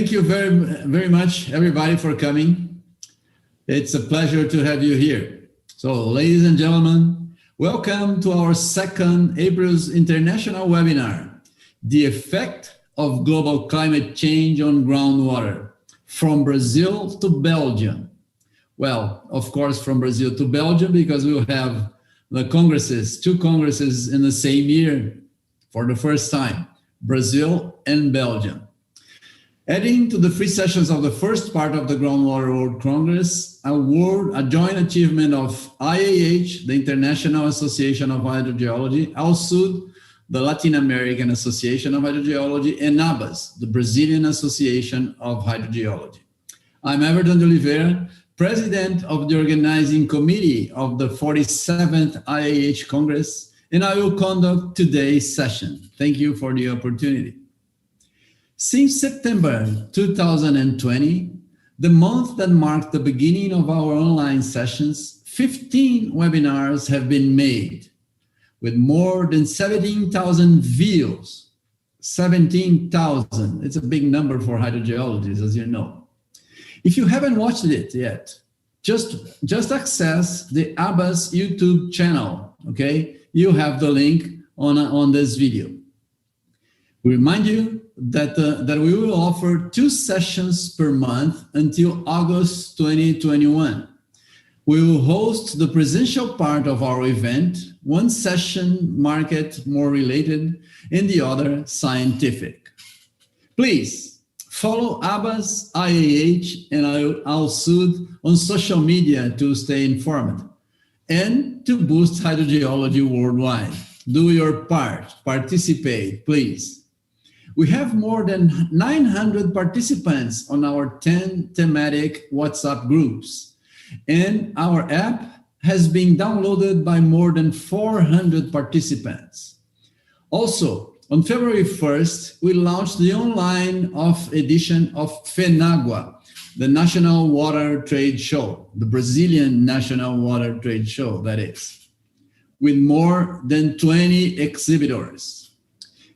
Thank you very much, everybody, for coming. It's a pleasure to have you here. So, ladies and gentlemen, welcome to our second April's International Webinar, The Effect of Global Climate Change on Groundwater, from Brazil to Belgium. Well, of course, from Brazil to Belgium, because we'll have the congresses, two congresses in the same year for the first time, Brazil and Belgium. Adding to the three sessions of the first part of the Groundwater World Congress, a joint achievement of IAH, the International Association of Hydrogeology, ALSUD, the Latin American Association of Hydrogeology, and ABAS, the Brazilian Association of Hydrogeology. I'm Everton Oliveira, President of the Organizing Committee of the 47th IAH Congress, and I will conduct today's session. Thank you for the opportunity. Since September 2020, the month that marked the beginning of our online sessions, 15 webinars have been made with more than 17,000 views. 17,000, it's a big number for hydrogeologists, as you know. If you haven't watched it yet, just access the ABAS YouTube channel, okay? You have the link on this video. We remind you that we will offer 2 sessions per month until August 2021. We will host the presential part of our event, one session market more related and the other scientific. Please follow ABAS, IAH, and ALSUD on social media to stay informed and to boost hydrogeology worldwide. Do your part, participate, please. We have more than 900 participants on our 10 thematic WhatsApp groups, and our app has been downloaded by more than 400 participants. Also, on February 1st, we launched the online edition of FENAGUA, the National Water Trade Show, the Brazilian National Water Trade Show, that is, with more than 20 exhibitors.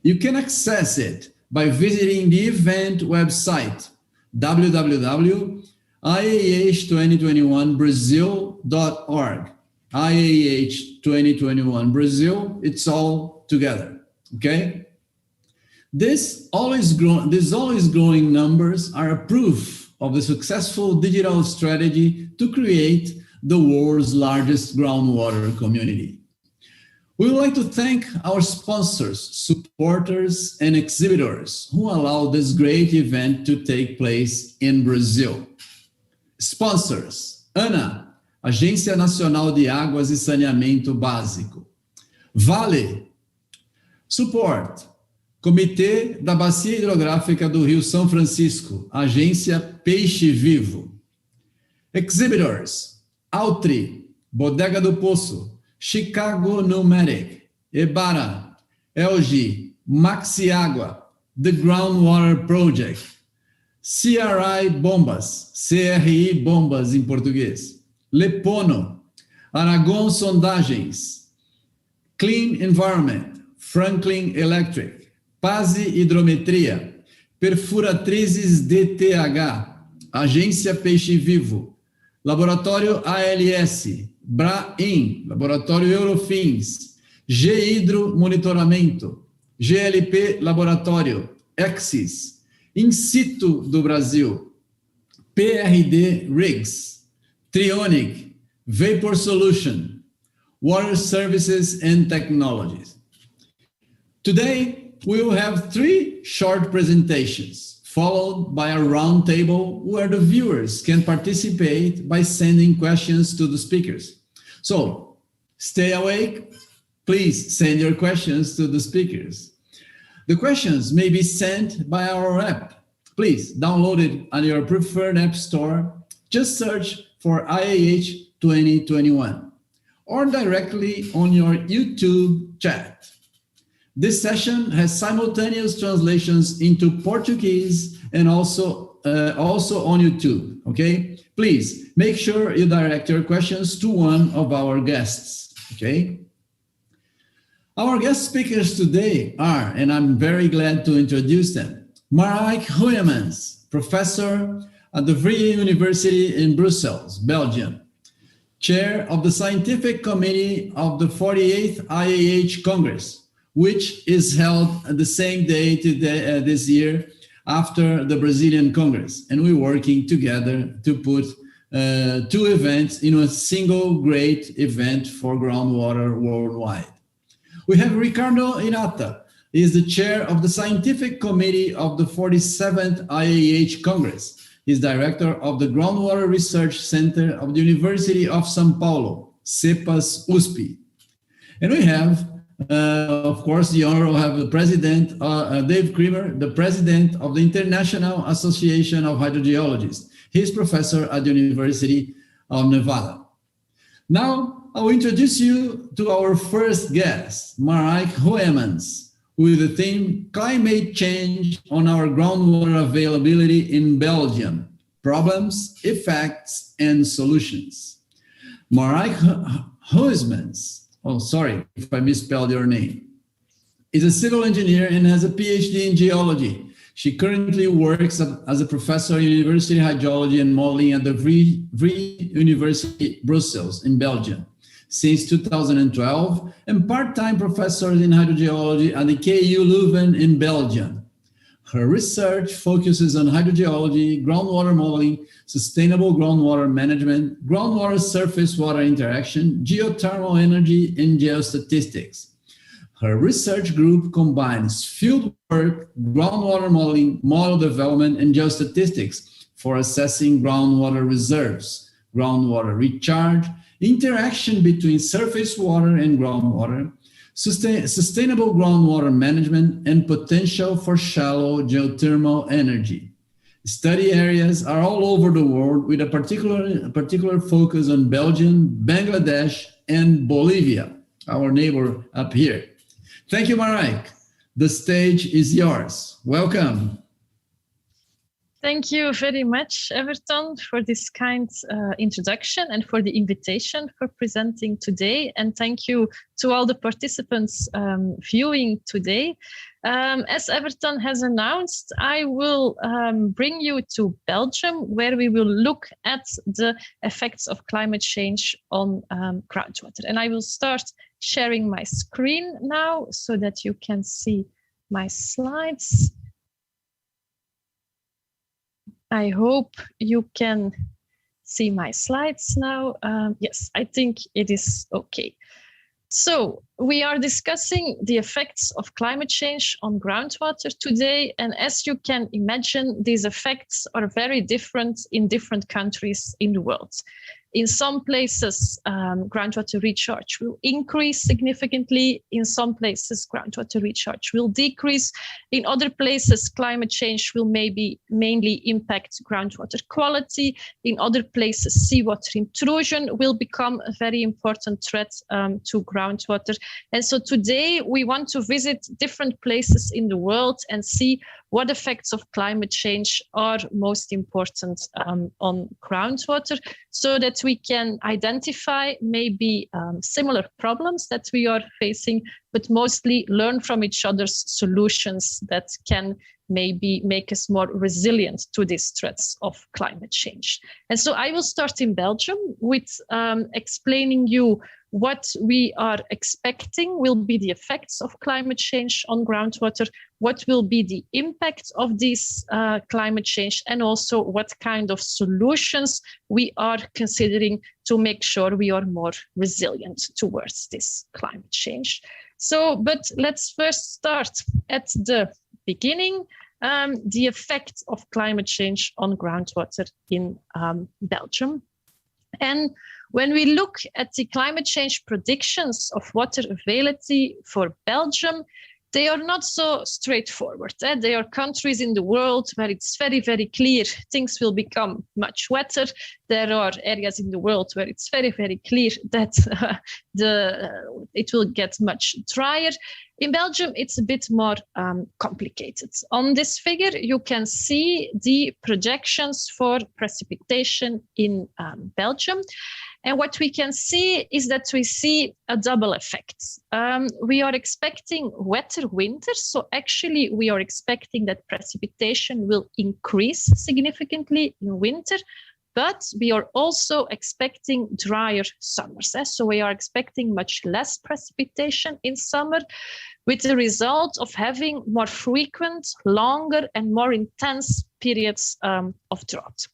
You can access it by visiting the event website, www.iah2021brazil.org. IAH 2021 Brazil, it's all together, okay? These always growing numbers are a proof of the successful digital strategy to create the world's largest groundwater community. We would like to thank our sponsors, supporters, and exhibitors who allow this great event to take place in Brazil. Sponsors: ANA, Agência Nacional de Águas e Saneamento Básico. Vale. Support: Comitê da Bacia Hidrográfica do Rio São Francisco, Agência Peixe Vivo. Exhibitors: Altri, Bodega do Poço, Chicago Pneumatic, Ebara, LG, Maxi Água, The Groundwater Project, CRI Bombas, CRI Bombas em português, Lepono, Aragon Sondagens, Clean Environment, Franklin Electric, Pase Hidrometria, Perfuratrizes DTH, Agência Peixe Vivo, Laboratório ALS, BRAIN, Laboratório Eurofins, G-Hidro Monitoramento, GLP Laboratório, Exis, In Situ do Brasil, PRD Rigs, Trionic, Vapor Solution, Water Services and Technologies. Today, we will have 3 short presentations, followed by a roundtable where the viewers can participate by sending questions to the speakers. So, stay awake. Please send your questions to the speakers. The questions may be sent by our app. Please download it on your preferred app store. Just search for IAH 2021 or directly on your YouTube chat. This session has simultaneous translations into Portuguese and also on YouTube, okay? Please make sure you direct your questions to one of our guests, okay? Our guest speakers today are, and I'm very glad to introduce them, Marijke Huyamans, professor at the Vrije University in Brussels, Belgium, chair of the Scientific Committee of the 48th IAH Congress, which is held the same day today, this year after the Brazilian Congress. And we're working together to put two events in a single great event for groundwater worldwide. We have Ricardo Hirata. He is the chair of the Scientific Committee of the 47th IAH Congress. He's director of the Groundwater Research Center of the University of São Paulo, CEPAS USP. And we have, of course, the honor of having the president, Dave Kreamer, the president of the International Association of Hydrogeologists. He's professor at the University of Nevada. Now, I will introduce you to our first guest, Marijke Huyamans, with the theme Climate Change on Our Groundwater Availability in Belgium, Problems, Effects, and Solutions. Marijke Huyamans, oh, sorry if I misspelled your name, is a civil engineer and has a PhD in geology. She currently works as a professor in University Hydrology and Modeling at the Vrije University, Brussels, in Belgium, since 2012, and part-time professor in hydrogeology at the KU Leuven in Belgium. Her research focuses on hydrogeology, groundwater modeling, sustainable groundwater management, groundwater surface water interaction, geothermal energy, and geostatistics. Her research group combines field work, groundwater modeling, model development, and geostatistics for assessing groundwater reserves, groundwater recharge, interaction between surface water and groundwater, sustainable groundwater management, and potential for shallow geothermal energy. Study areas are all over the world with a particular focus on Belgium, Bangladesh, and Bolivia, our neighbor up here. Thank you, Marijke. The stage is yours. Welcome. Thank you very much, Everton, for this kind introduction and for the invitation for presenting today. And thank you to all the participants viewing today. As Everton has announced, I will bring you to Belgium, where we will look at the effects of climate change on groundwater. And I will start sharing my screen now so that you can see my slides. I hope you can see my slides now. Yes, I think it is okay. So we are discussing the effects of climate change on groundwater today. And as you can imagine, these effects are very different in different countries in the world. In some places, groundwater recharge will increase significantly. In some places, groundwater recharge will decrease. In other places, climate change will maybe mainly impact groundwater quality. In other places, seawater intrusion will become a very important threat to groundwater. And so today we want to visit different places in the world and see what effects of climate change are most important on groundwater, so that we can identify maybe similar problems that we are facing, but mostly learn from each other's solutions that can maybe make us more resilient to these threats of climate change. And so I will start in Belgium with explaining you what we are expecting will be the effects of climate change on groundwater, what will be the impact of this climate change, and also what kind of solutions we are considering to make sure we are more resilient towards this climate change. So, but let's first start at the beginning, the effect of climate change on groundwater in Belgium. And when we look at the climate change predictions of water availability for Belgium, they are not so straightforward. There are countries in the world where it's very, very clear things will become much wetter. There are areas in the world where it's very, very clear that it will get much drier. In Belgium, it's a bit more complicated. On this figure, you can see the projections for precipitation in Belgium. And what we can see is that we see a double effect. We are expecting wetter winters. So actually, we are expecting that precipitation will increase significantly in winter. But we are also expecting drier summers. So we are expecting much less precipitation in summer, with the result of having more frequent, longer, and more intense periods of drought.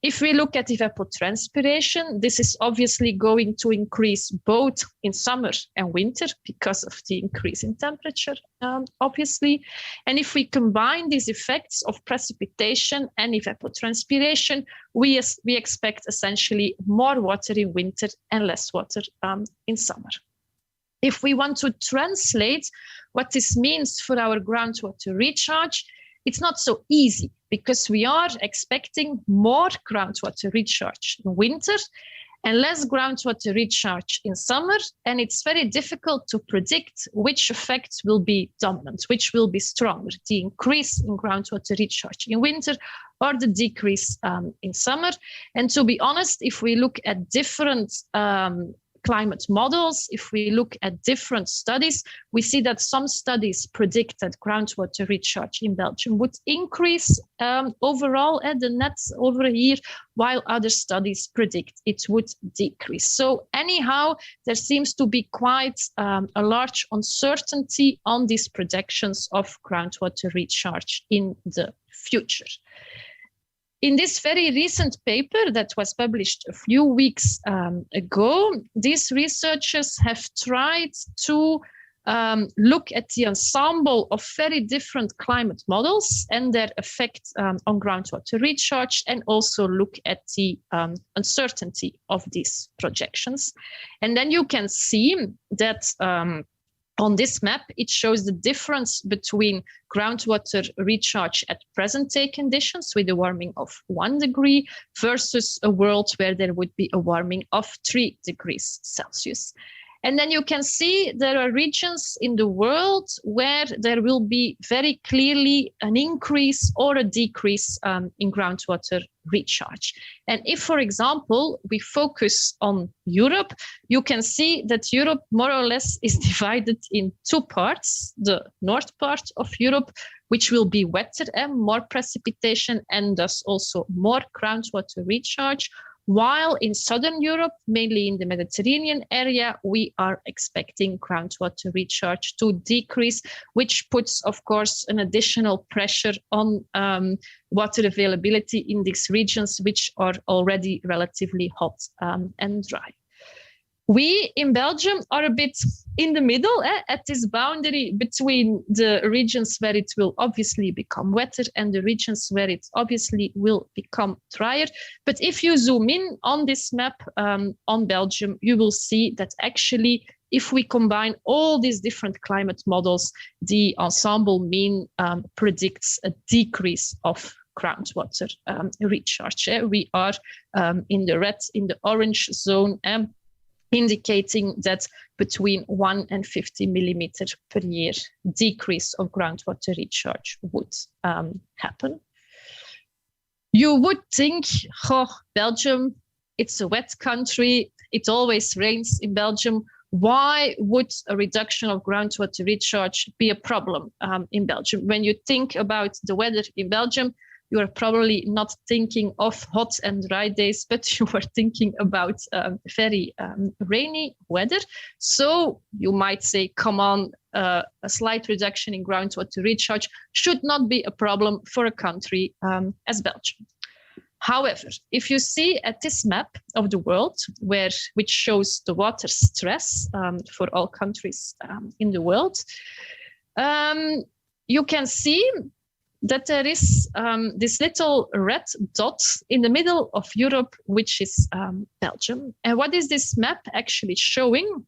If we look at evapotranspiration, this is obviously going to increase both in summer and winter because of the increase in temperature, obviously. And if we combine these effects of precipitation and evapotranspiration, we expect essentially more water in winter and less water in summer. If we want to translate what this means for our groundwater recharge, it's not so easy because we are expecting more groundwater recharge in winter and less groundwater recharge in summer. And it's very difficult to predict which effect will be dominant, which will be stronger, the increase in groundwater recharge in winter or the decrease in summer. And to be honest, if we look at different climate models, if we look at different studies, we see that some studies predict that groundwater recharge in Belgium would increase overall at the net over a year, while other studies predict it would decrease. So anyhow, there seems to be quite a large uncertainty on these projections of groundwater recharge in the future. In this very recent paper that was published a few weeks ago, these researchers have tried to look at the ensemble of very different climate models and their effect on groundwater recharge, and also look at the uncertainty of these projections. And then you can see that on this map, it shows the difference between groundwater recharge at present-day conditions with a warming of 1 degree versus a world where there would be a warming of 3 degrees Celsius. And then you can see there are regions in the world where there will be very clearly an increase or a decrease in groundwater recharge. And if, for example, we focus on Europe, you can see that Europe more or less is divided in 2 parts. The north part of Europe, which will be wetter and more precipitation and thus also more groundwater recharge, while in Southern Europe, mainly in the Mediterranean area, we are expecting groundwater recharge to decrease, which puts, of course, an additional pressure on water availability in these regions, which are already relatively hot and dry. We in Belgium are a bit in the middle at this boundary between the regions where it will obviously become wetter and the regions where it obviously will become drier. But if you zoom in on this map on Belgium, you will see that actually, if we combine all these different climate models, the ensemble mean predicts a decrease of groundwater recharge. We are in the red, in the orange zone, indicating that between 1 and 50 millimeter per year decrease of groundwater recharge would happen. You would think, Belgium, it's a wet country, it always rains in Belgium. Why would a reduction of groundwater recharge be a problem in Belgium? When you think about the weather in Belgium, you are probably not thinking of hot and dry days, but you are thinking about very rainy weather. So you might say, come on, a slight reduction in groundwater recharge should not be a problem for a country as Belgium. However, if you see at this map of the world, which shows the water stress for all countries in the world, you can see that there is this little red dot in the middle of Europe, which is Belgium. And what is this map actually showing?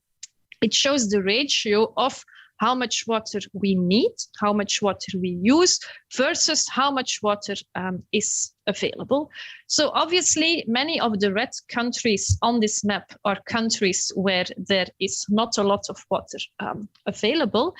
It shows the ratio of how much water we need, how much water we use versus how much water is available. So obviously, many of the red countries on this map are countries where there is not a lot of water available.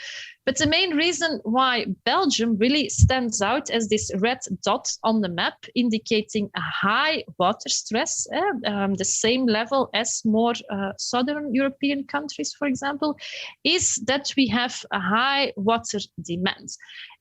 But the main reason why Belgium really stands out as this red dot on the map, indicating a high water stress, the same level as more southern European countries, for example, is that we have a high water demand.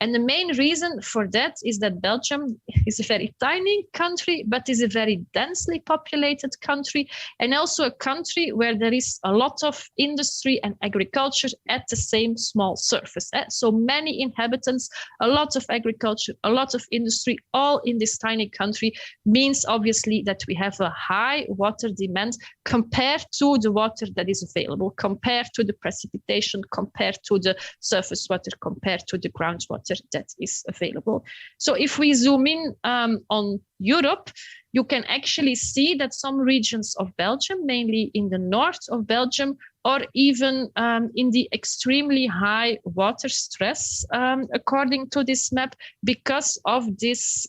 And the main reason for that is that Belgium is a very tiny country, but is a very densely populated country, and also a country where there is a lot of industry and agriculture at the same small surface. So many inhabitants, a lot of agriculture, a lot of industry, all in this tiny country, means obviously that we have a high water demand compared to the water that is available, compared to the precipitation, compared to the surface water, compared to the groundwater that is available. So if we zoom in on Europe, you can actually see that some regions of Belgium, mainly in the north of Belgium, or even in the extremely high water stress, according to this map, because of this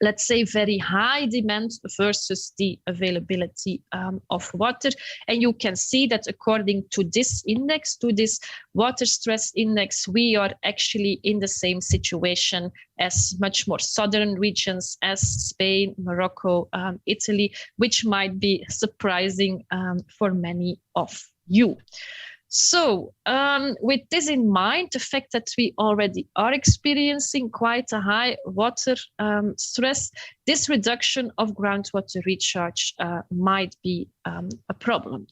let's say, very high demand versus the availability of water. And you can see that according to this index, to this water stress index, we are actually in the same situation as much more southern regions as Spain, Morocco, Italy, which might be surprising for many of you. So with this in mind, the fact that we already are experiencing quite a high water stress, this reduction of groundwater recharge might be a problem.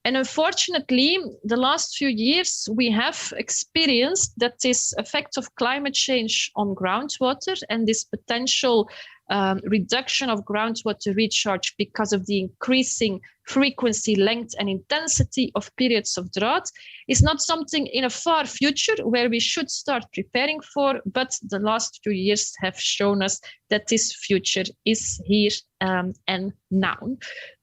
And unfortunately, the last few years, we have experienced that this effect of climate change on groundwater and this potential reduction of groundwater recharge because of the increasing frequency, length, and intensity of periods of drought is not something in a far future where we should start preparing for, but the last few years have shown us that this future is here and now.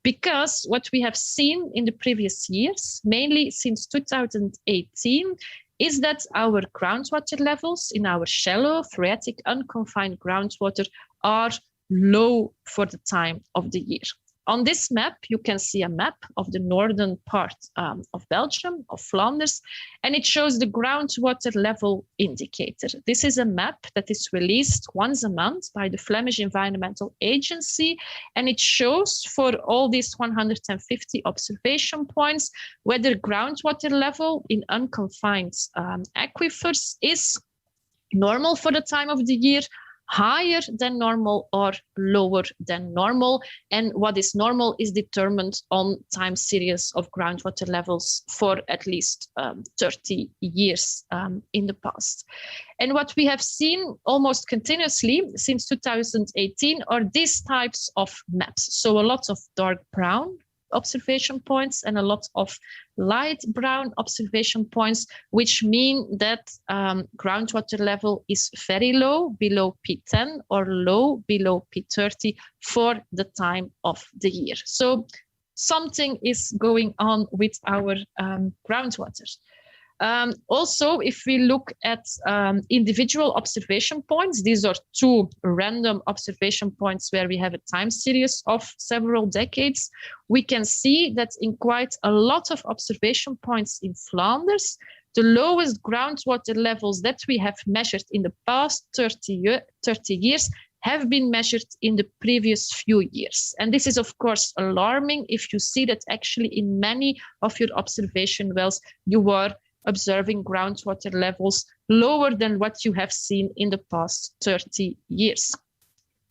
Because what we have seen in the previous years, mainly since 2018, is that our groundwater levels in our shallow, phreatic, unconfined groundwater are low for the time of the year. On this map, you can see a map of the northern part of Belgium, of Flanders, and it shows the groundwater level indicator. This is a map that is released once a month by the Flemish Environmental Agency, and it shows for all these 150 observation points whether groundwater level in unconfined aquifers is normal for the time of the year, higher than normal, or lower than normal. And what is normal is determined on time series of groundwater levels for at least 30 years in the past. And what we have seen almost continuously since 2018 are these types of maps. So a lot of dark brown observation points and a lot of light brown observation points, which mean that groundwater level is very low, below P10, or low, below P30 for the time of the year. So something is going on with our groundwater. Also, if we look at individual observation points, these are two random observation points where we have a time series of several decades, we can see that in quite a lot of observation points in Flanders, the lowest groundwater levels that we have measured in the past 30 years have been measured in the previous few years. And this is, of course, alarming if you see that actually in many of your observation wells, you are observing groundwater levels lower than what you have seen in the past 30 years.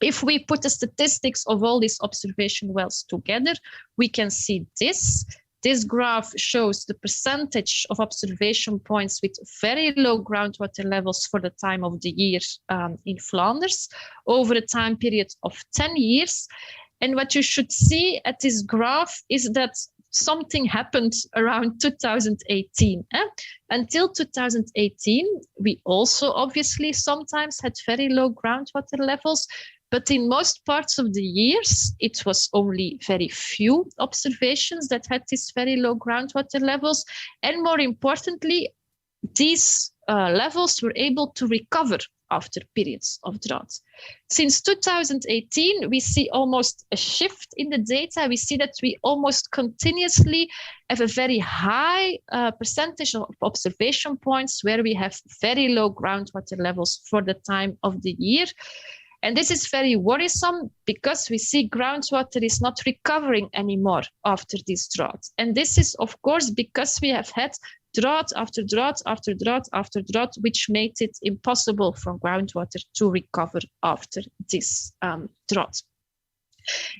If we put the statistics of all these observation wells together, we can see this. This graph shows the percentage of observation points with very low groundwater levels for the time of the year in Flanders over a time period of 10 years. And what you should see at this graph is that something happened around 2018. Until 2018, we also obviously sometimes had very low groundwater levels, but in most parts of the years, it was only very few observations that had these very low groundwater levels. And more importantly, these levels were able to recover after periods of drought. Since 2018, we see almost a shift in the data. We see that we almost continuously have a very high percentage of observation points where we have very low groundwater levels for the time of the year. And this is very worrisome because we see groundwater is not recovering anymore after this drought. And this is, of course, because we have had drought after drought after drought after drought, which made it impossible for groundwater to recover after this drought.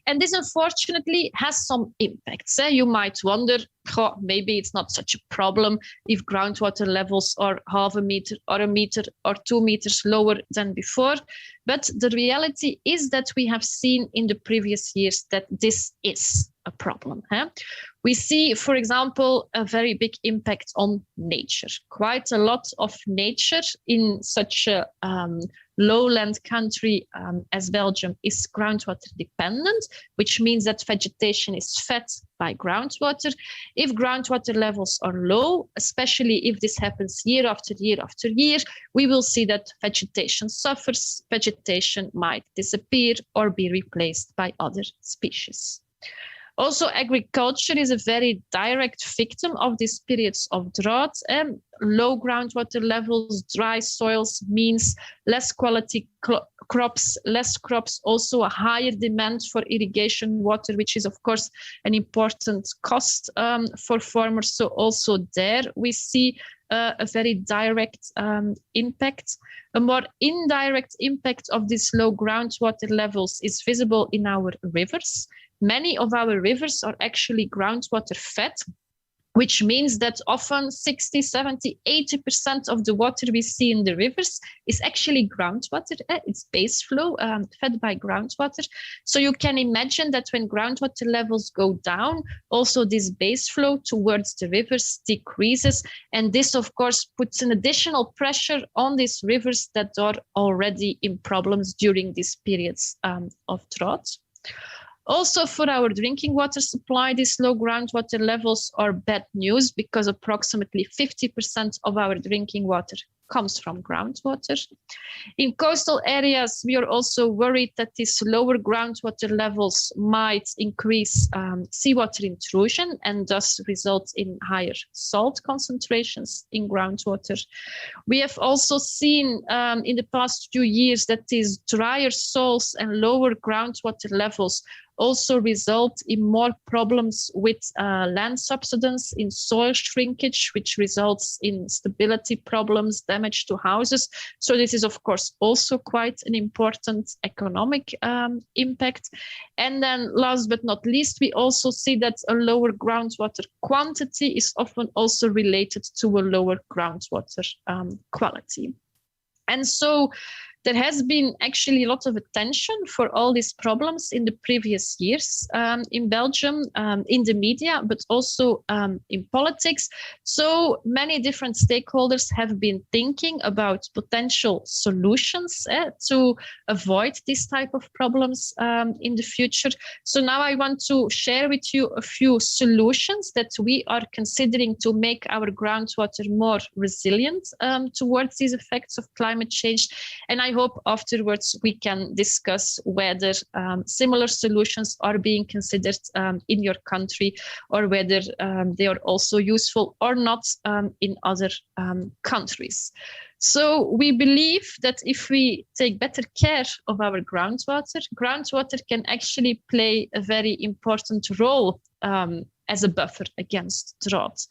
And this, unfortunately, has some impacts. You might wonder, maybe it's not such a problem if groundwater levels are half a meter or 2 meters lower than before. But the reality is that we have seen in the previous years that this is a problem. We see, for example, a very big impact on nature. Quite a lot of nature in such a lowland country as Belgium is groundwater dependent, which means that vegetation is fed by groundwater. If groundwater levels are low, especially if this happens year after year after year, we will see that vegetation suffers, vegetation might disappear or be replaced by other species. Also, agriculture is a very direct victim of these periods of drought. Low groundwater levels, dry soils means less quality crops, also a higher demand for irrigation water, which is, of course, an important cost for farmers. So also there we see a very direct impact. A more indirect impact of these low groundwater levels is visible in our rivers. Many of our rivers are actually groundwater fed, which means that often 60, 70, 80% of the water we see in the rivers is actually groundwater. It's base flow fed by groundwater. So you can imagine that when groundwater levels go down, also this base flow towards the rivers decreases. And this, of course, puts an additional pressure on these rivers that are already in problems during these periods of drought. Also, for our drinking water supply, these low groundwater levels are bad news because approximately 50% of our drinking water comes from groundwater. In coastal areas, we are also worried that these lower groundwater levels might increase seawater intrusion and thus result in higher salt concentrations in groundwater. We have also seen in the past few years that these drier soils and lower groundwater levels also result in more problems with land subsidence, in soil shrinkage, which results in stability problems, damage to houses. So this is, of course, also quite an important economic impact. And then last but not least, we also see that a lower groundwater quantity is often also related to a lower groundwater quality. And so there has been actually a lot of attention for all these problems in the previous years in Belgium, in the media, but also in politics. So many different stakeholders have been thinking about potential solutions to avoid this type of problems in the future. So now I want to share with you a few solutions that we are considering to make our groundwater more resilient towards these effects of climate change. And I hope afterwards we can discuss whether similar solutions are being considered in your country or whether they are also useful or not in other countries. So we believe that if we take better care of our groundwater can actually play a very important role as a buffer against drought.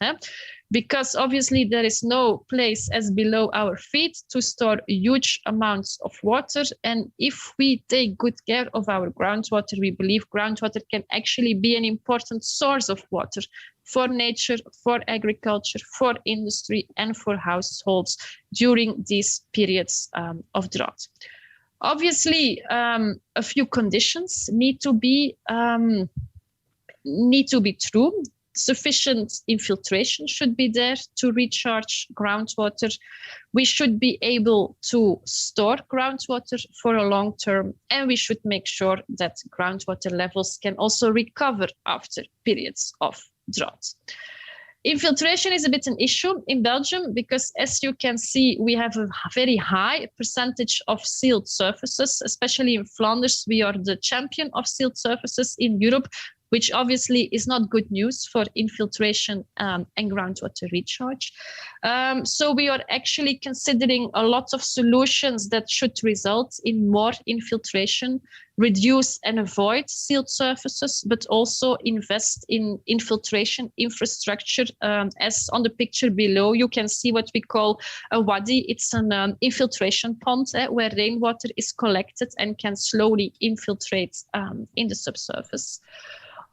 Because obviously there is no place as below our feet to store huge amounts of water. And if we take good care of our groundwater, we believe groundwater can actually be an important source of water for nature, for agriculture, for industry, and for households during these periods of drought. Obviously, a few conditions need to be true. Sufficient infiltration should be there to recharge groundwater. We should be able to store groundwater for a long term, and we should make sure that groundwater levels can also recover after periods of drought. Infiltration is a bit an issue in Belgium because, as you can see, we have a very high percentage of sealed surfaces, especially in Flanders. We are the champion of sealed surfaces in Europe, which obviously is not good news for infiltration and groundwater recharge. So we are actually considering a lot of solutions that should result in more infiltration, reduce and avoid sealed surfaces, but also invest in infiltration infrastructure. As on the picture below, you can see what we call a wadi. It's an infiltration pond where rainwater is collected and can slowly infiltrate in the subsurface.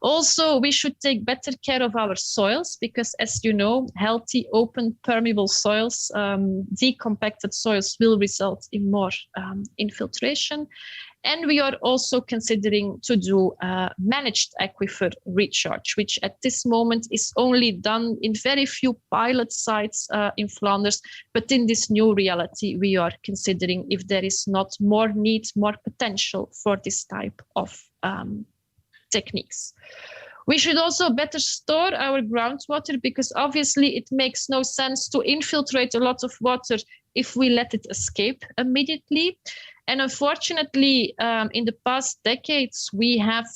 Also, we should take better care of our soils because, as you know, healthy, open, permeable soils, decompacted soils will result in more infiltration. And we are also considering to do managed aquifer recharge, which at this moment is only done in very few pilot sites in Flanders. But in this new reality, we are considering if there is not more need, more potential for this type of techniques. We should also better store our groundwater because obviously it makes no sense to infiltrate a lot of water if we let it escape immediately. And unfortunately, in the past decades, we have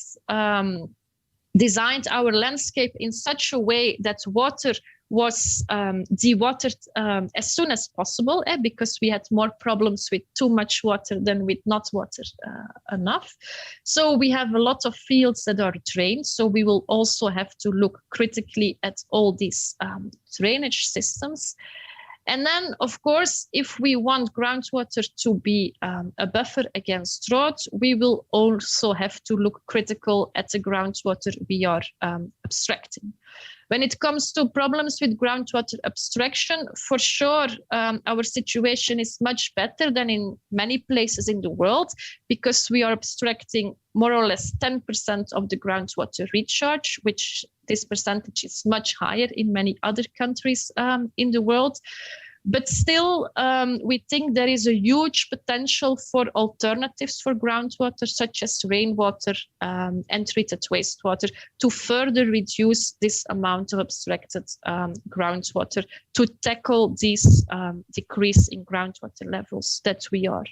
designed our landscape in such a way that water was dewatered as soon as possible because we had more problems with too much water than with not water enough. So we have a lot of fields that are drained. So we will also have to look critically at all these drainage systems. And then, of course, if we want groundwater to be a buffer against drought, we will also have to look critical at the groundwater we are abstracting. When it comes to problems with groundwater abstraction, for sure, our situation is much better than in many places in the world because we are abstracting more or less 10% of the groundwater recharge, which this percentage is much higher in many other countries in the world. But still, we think there is a huge potential for alternatives for groundwater, such as rainwater and treated wastewater, to further reduce this amount of abstracted groundwater to tackle this decrease in groundwater levels that we are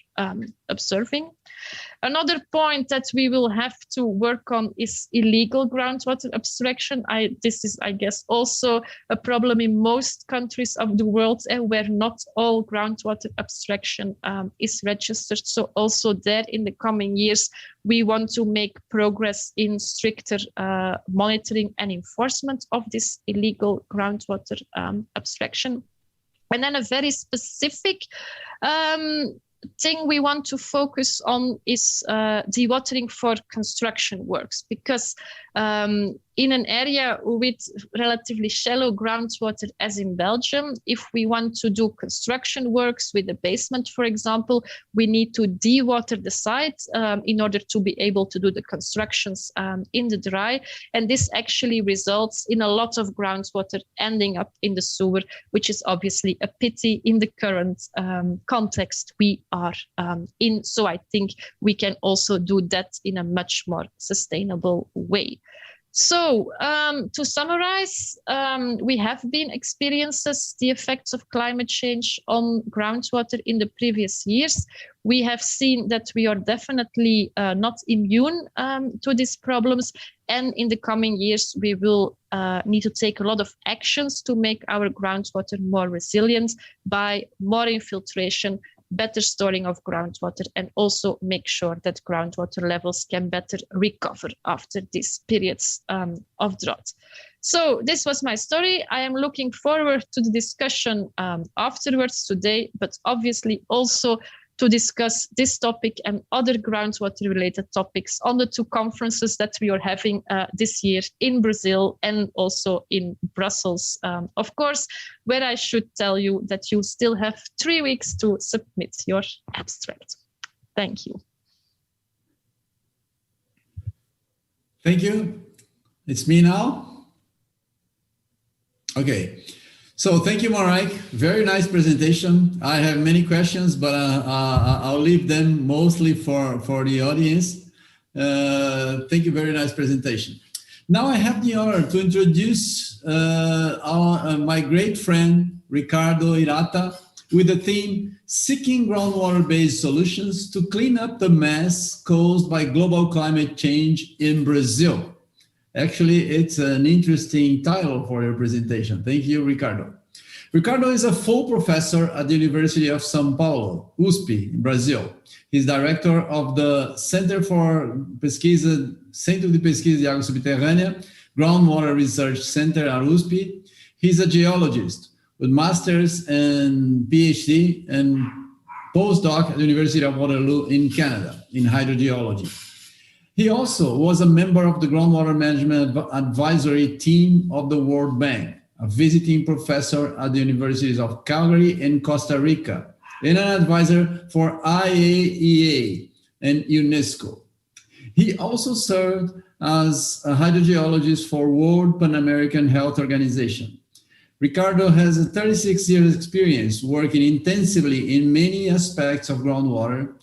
observing. Another point that we will have to work on is illegal groundwater abstraction. This is, I guess, also a problem in most countries of the world where not all groundwater abstraction is registered. So also there in the coming years, we want to make progress in stricter monitoring and enforcement of this illegal groundwater abstraction. And then a very specific thing we want to focus on is dewatering for construction works, because in an area with relatively shallow groundwater, as in Belgium, if we want to do construction works with the basement, for example, we need to dewater the site in order to be able to do the constructions in the dry. And this actually results in a lot of groundwater ending up in the sewer, which is obviously a pity in the current context we are in. So I think we can also do that in a much more sustainable way. So to summarize, we have been experiencing the effects of climate change on groundwater in the previous years. We have seen that we are definitely not immune to these problems. And in the coming years, we will need to take a lot of actions to make our groundwater more resilient by more infiltration, better storing of groundwater, and also make sure that groundwater levels can better recover after these periods of drought. So this was my story. I am looking forward to the discussion afterwards today, but obviously also to discuss this topic and other groundwater-related topics on the two conferences that we are having this year in Brazil and also in Brussels, of course, where I should tell you that you still have 3 weeks to submit your abstract. Thank you. Thank you. It's me now. Okay. So thank you, Marijke. Very nice presentation. I have many questions, but I'll leave them mostly for the audience. Thank you. Very nice presentation. Now I have the honor to introduce my great friend, Ricardo Hirata, with the theme, Seeking Groundwater-Based Solutions to Clean Up the Mess Caused by Global Climate Change in Brazil. Actually, it's an interesting title for your presentation. Thank you, Ricardo. Ricardo is a full professor at the University of São Paulo, USP, in Brazil. He's director of the Centro de Pesquisa de Água Subterrânea, Groundwater Research Center at USP. He's a geologist with master's and PhD and postdoc at the University of Waterloo in Canada in hydrogeology. He also was a member of the Groundwater Management Advisory Team of the World Bank, a visiting professor at the Universities of Calgary and Costa Rica, and an advisor for IAEA and UNESCO. He also served as a hydrogeologist for World Pan American Health Organization. Ricardo has a 36 years experience working intensively in many aspects of groundwater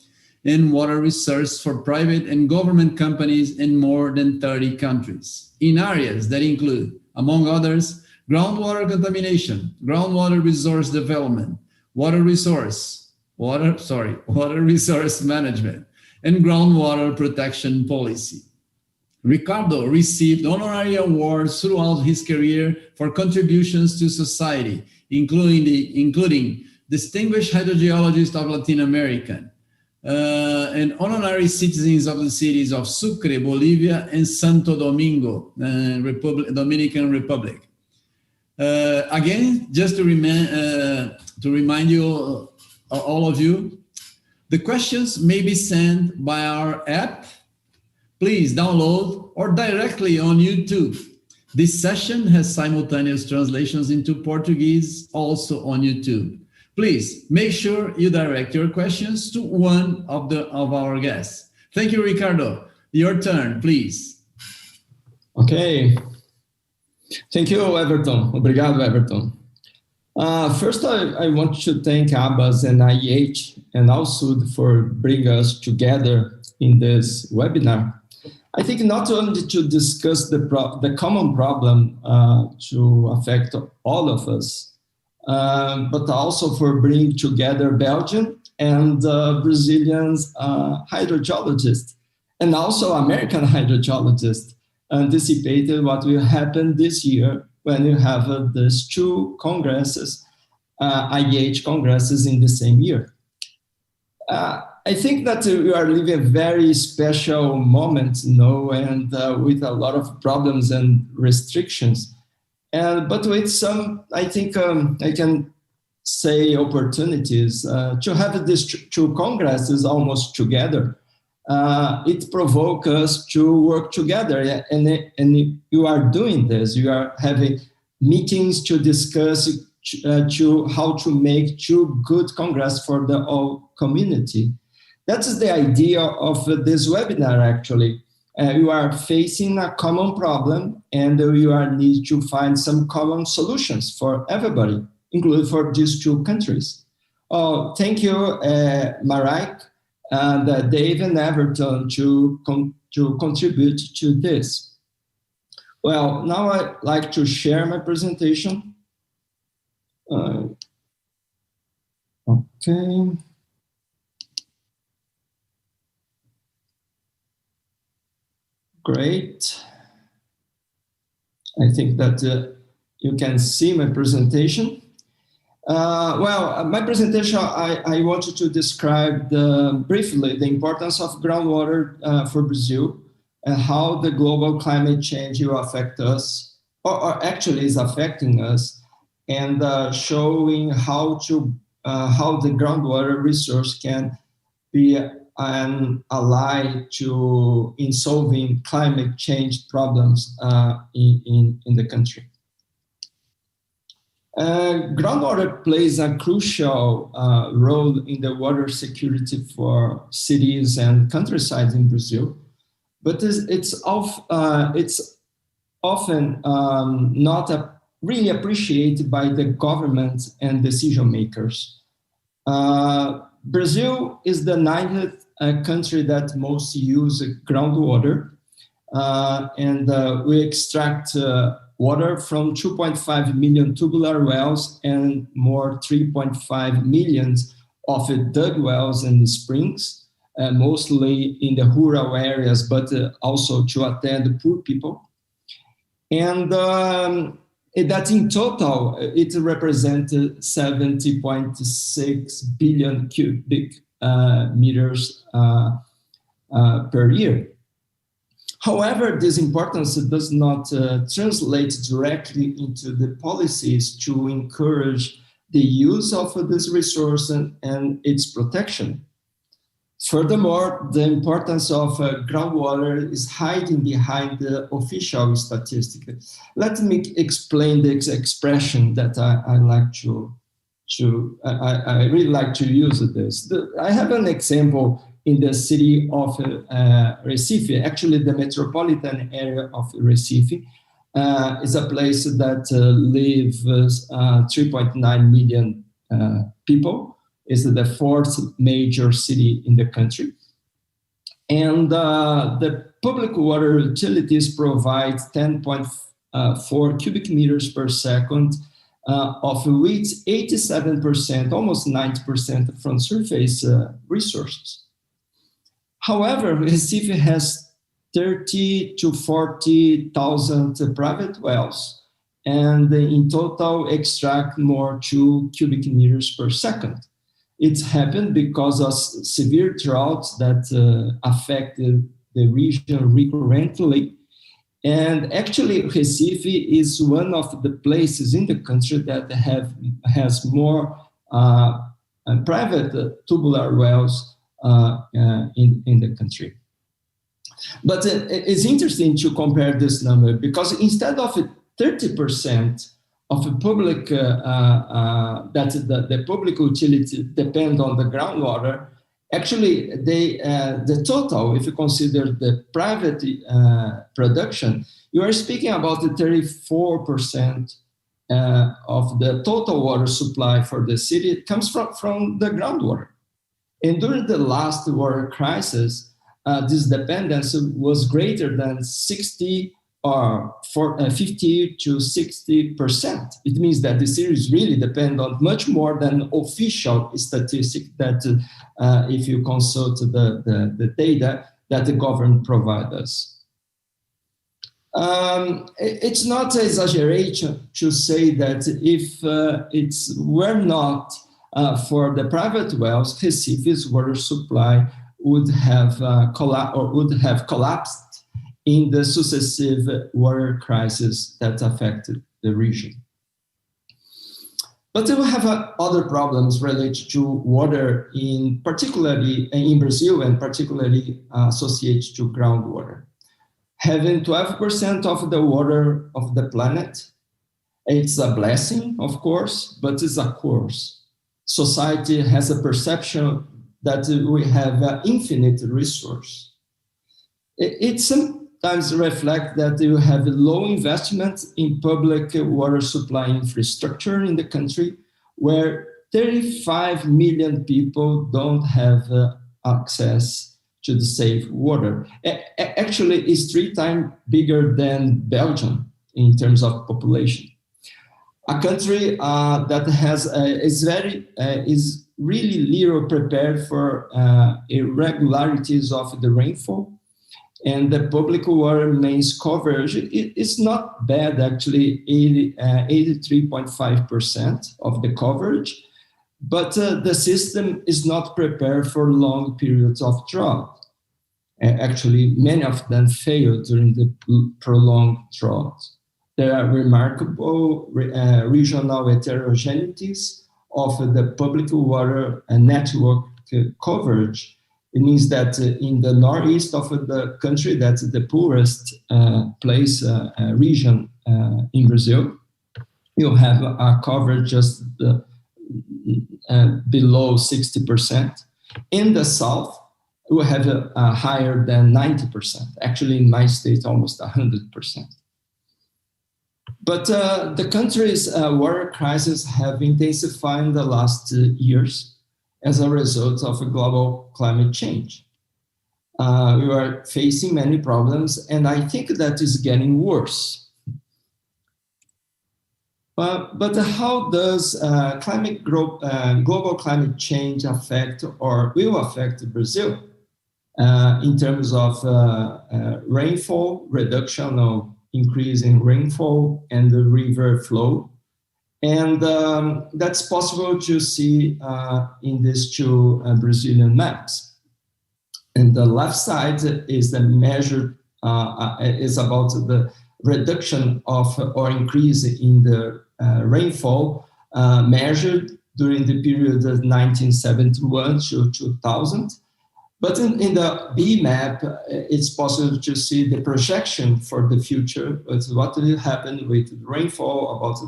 and water research for private and government companies in more than 30 countries, in areas that include, among others, groundwater contamination, groundwater resource development, water resource management, and groundwater protection policy. Ricardo received honorary awards throughout his career for contributions to society, including Distinguished Hydrogeologist of Latin America, and honorary citizens of the cities of Sucre, Bolivia, and Santo Domingo, Dominican Republic. Again, just to remind you, all of you, the questions may be sent by our app. Please download or directly on YouTube. This session has simultaneous translations into Portuguese also on YouTube. Please make sure you direct your questions to one of our guests. Thank you, Ricardo. Your turn, please. Okay. Thank you, Everton. Obrigado, Everton. First, I want to thank ABAS and IEH and ALSUD for bringing us together in this webinar. I think not only to discuss the common problem to affect all of us, but also for bringing together Belgian and Brazilian hydrogeologists, and also American hydrogeologists, anticipated what will happen this year when you have these two congresses, IEH congresses in the same year. I think that we are living a very special moment, and with a lot of problems and restrictions, but with some, I think I can say, opportunities to have these two congresses almost together. It provokes us to work together, and you are doing this. You are having meetings to discuss how to make two good congress for the whole community. That's the idea of this webinar, actually. You are facing a common problem, and you need to find some common solutions for everybody, including for these two countries. Thank you, Marijke, and Dave and Everton to contribute to this. Well, now I'd like to share my presentation. Okay. Great. I think that you can see my presentation. My presentation, I wanted to describe briefly the importance of groundwater for Brazil and how the global climate change will affect us, or actually is affecting us, and showing how the groundwater resource can be an ally in solving climate change problems in the country. Groundwater plays a crucial role in the water security for cities and countrysides in Brazil, but it's often not really appreciated by the government and decision makers. Brazil is the 9th country that most use groundwater, and we extract water from 2.5 million tubular wells and more 3.5 million of dug wells and springs, mostly in the rural areas, but also to attend poor people. And that in total, it represents 70.6 billion cubic meters per year. However, this importance does not translate directly into the policies to encourage the use of this resource and its protection. Furthermore, the importance of groundwater is hiding behind the official statistics. Let me explain this expression that I like I really like to use this. I have an example in the city of Recife. Actually, the metropolitan area of Recife is a place that lives 3.9 million people. Is the fourth major city in the country. And the public water utilities provide 10.4 cubic meters per second, of which 87%, almost 90% from surface resources. However, Recife has 30 to 40,000 private wells, and in total extract more 2 cubic meters per second. It's happened because of severe droughts that affect the region recurrently. And actually, Recife is one of the places in the country that has more private tubular wells in the country. But it's interesting to compare this number because instead of 30% of the public the public utility depend on the groundwater, actually the total, if you consider the private production, you are speaking about the 34% of the total water supply for the city. It comes from the groundwater. And during the last water crisis, this dependence was greater than 50 to 60%. It means that the cities really depend on much more than official statistics that if you consult the data that the government provides us. It's not an exaggeration to say that if it were not for the private wells, Recife's water supply would have collapsed in the successive water crises that affected the region. But we have other problems related to water, particularly in Brazil, and particularly associated to groundwater. Having 12% of the water of the planet, it's a blessing, of course, but it's a curse. Society has a perception that we have infinite resource. It sometimes reflects that you have low investment in public water supply infrastructure in the country, where 35 million people don't have access to the safe water. Actually, it's 3 times bigger than Belgium in terms of population. A country that is really little prepared for irregularities of the rainfall, and the public water mains coverage is not bad, actually, 83.5% of the coverage, but the system is not prepared for long periods of drought. Actually, many of them fail during the prolonged drought. There are remarkable regional heterogeneities of the public water network coverage. It means that in the northeast of the country, that's the poorest region in Brazil, you have a coverage just below 60%. In the south, we have higher than 90%. Actually, in my state, almost 100%. But the country's water crisis have intensified in the last years as a result of global climate change. We are facing many problems, and I think that is getting worse. But how does global climate change affect or will affect Brazil in terms of rainfall reduction or increase in rainfall and the river flow? And that's possible to see in these two Brazilian maps. And the left side is the measure, is about the reduction of or increase in the rainfall measured during the period of 1971 to 2000. But in the B map, it's possible to see the projection for the future. It's what will happen with the rainfall, about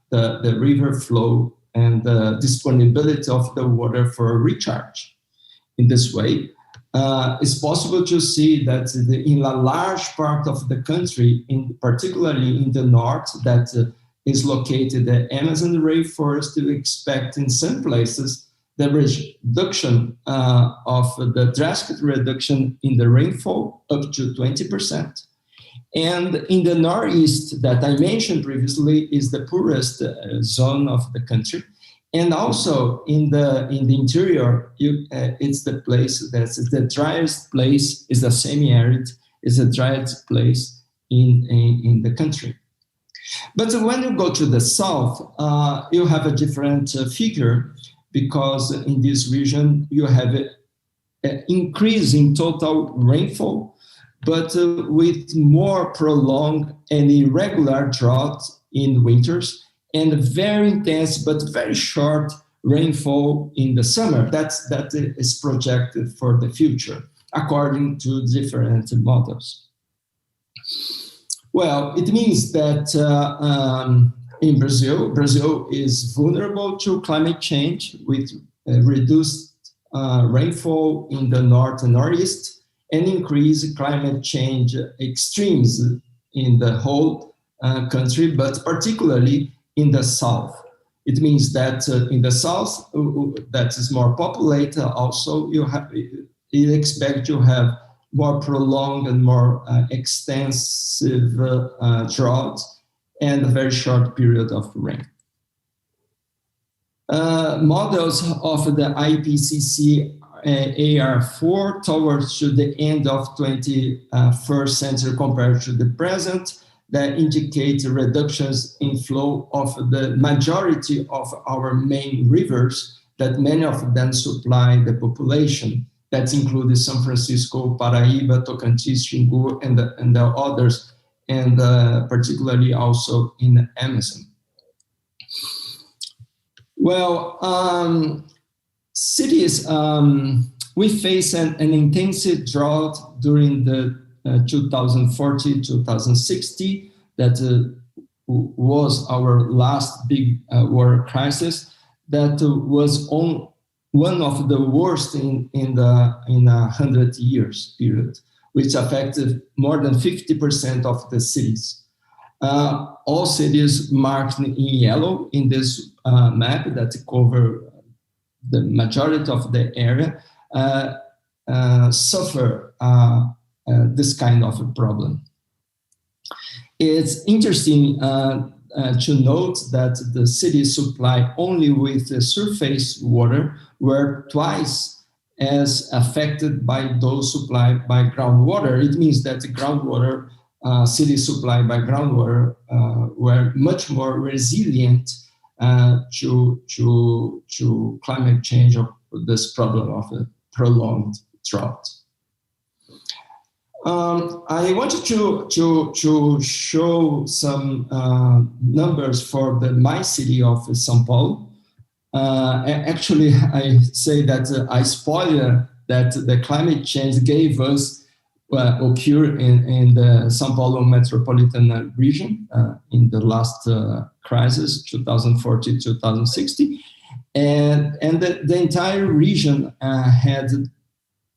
the river flow, and the disponibility of the water for recharge. In this way, it's possible to see that in a large part of the country, particularly in the north, that is located the Amazon rainforest, we expect in some places the reduction of the drastic reduction in the rainfall up to 20%. And in the northeast that I mentioned previously is the poorest zone of the country. And also in the interior, it's the place that's the driest place, is the semi-arid, is the driest place in the country. But when you go to the south, you have a different figure, because in this region you have an increase in total rainfall, but with more prolonged and irregular drought in winters, and very intense but very short rainfall in the summer. That is projected for the future, according to different models. Well, it means that in Brazil is vulnerable to climate change with reduced rainfall in the north and northeast, and increased climate change extremes in the whole country, but particularly in the south. It means that in the south, that is more populated, also you expect to have more prolonged and more extensive drought and a very short period of rain. Models of the IPCC AR4 towards to the end of 21st century compared to the present, that indicate reductions in flow of the majority of our main rivers, that many of them supply the population. That includes São Francisco, Paraíba, Tocantins, Xingu, and the others, and particularly also in the Amazon. Well, cities, we face an intensive drought during the 2040-2060, that was our last big water crisis, that was one of the worst in 100 years period, which affected more than 50% of the cities. All cities marked in yellow in this map that cover the majority of the area suffer this kind of a problem. It's interesting to note that the cities supply only with the surface water were twice as affected by those supplied by groundwater. It means that the groundwater, cities supplied by groundwater were much more resilient to climate change, of this problem of a prolonged drought. I wanted to show some numbers for my city of São Paulo. Actually, I say that I spoil that the climate change gave us occur in the São Paulo metropolitan region in the last crisis, 2040-2060, and the entire region had.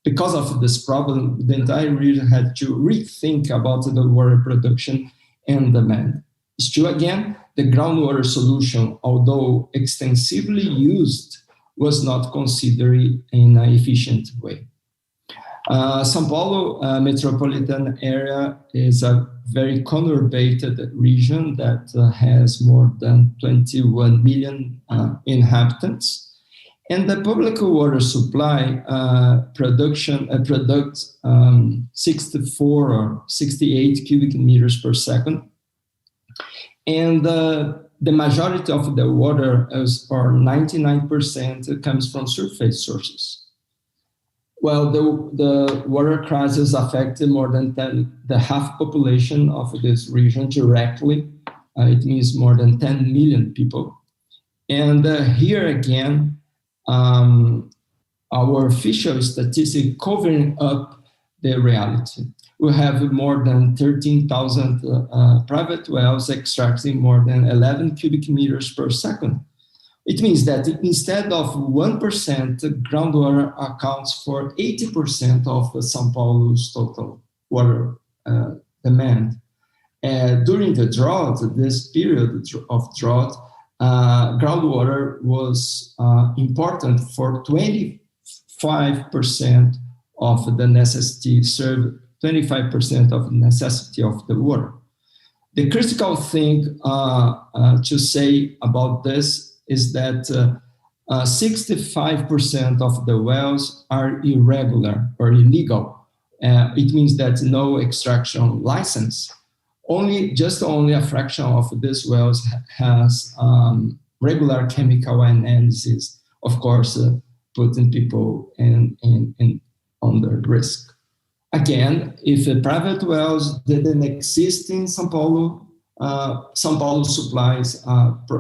Because of this problem, the entire region had to rethink about the water production and demand. Still again, the groundwater solution, although extensively used, was not considered in an efficient way. São Paulo metropolitan area is a very conurbated region that has more than 21 million inhabitants. And the public water supply products 64 or 68 cubic meters per second. And the majority of the water, or 99%, comes from surface sources. Well, the water crisis affected more than the half population of this region directly. It means more than 10 million people. And here again, our official statistic covering up the reality. We have more than 13,000 private wells extracting more than 11 cubic meters per second. It means that instead of 1%, groundwater accounts for 80% of São Paulo's total water demand. During the drought, this period of drought, groundwater was important for 25% of the necessity, served 25% of the necessity of the water. The critical thing to say about this is that 65% of the wells are irregular or illegal. It means that no extraction license. Only a fraction of these wells has regular chemical analysis, of course, putting people under risk. Again, if private wells didn't exist in São Paulo, São Paulo supplies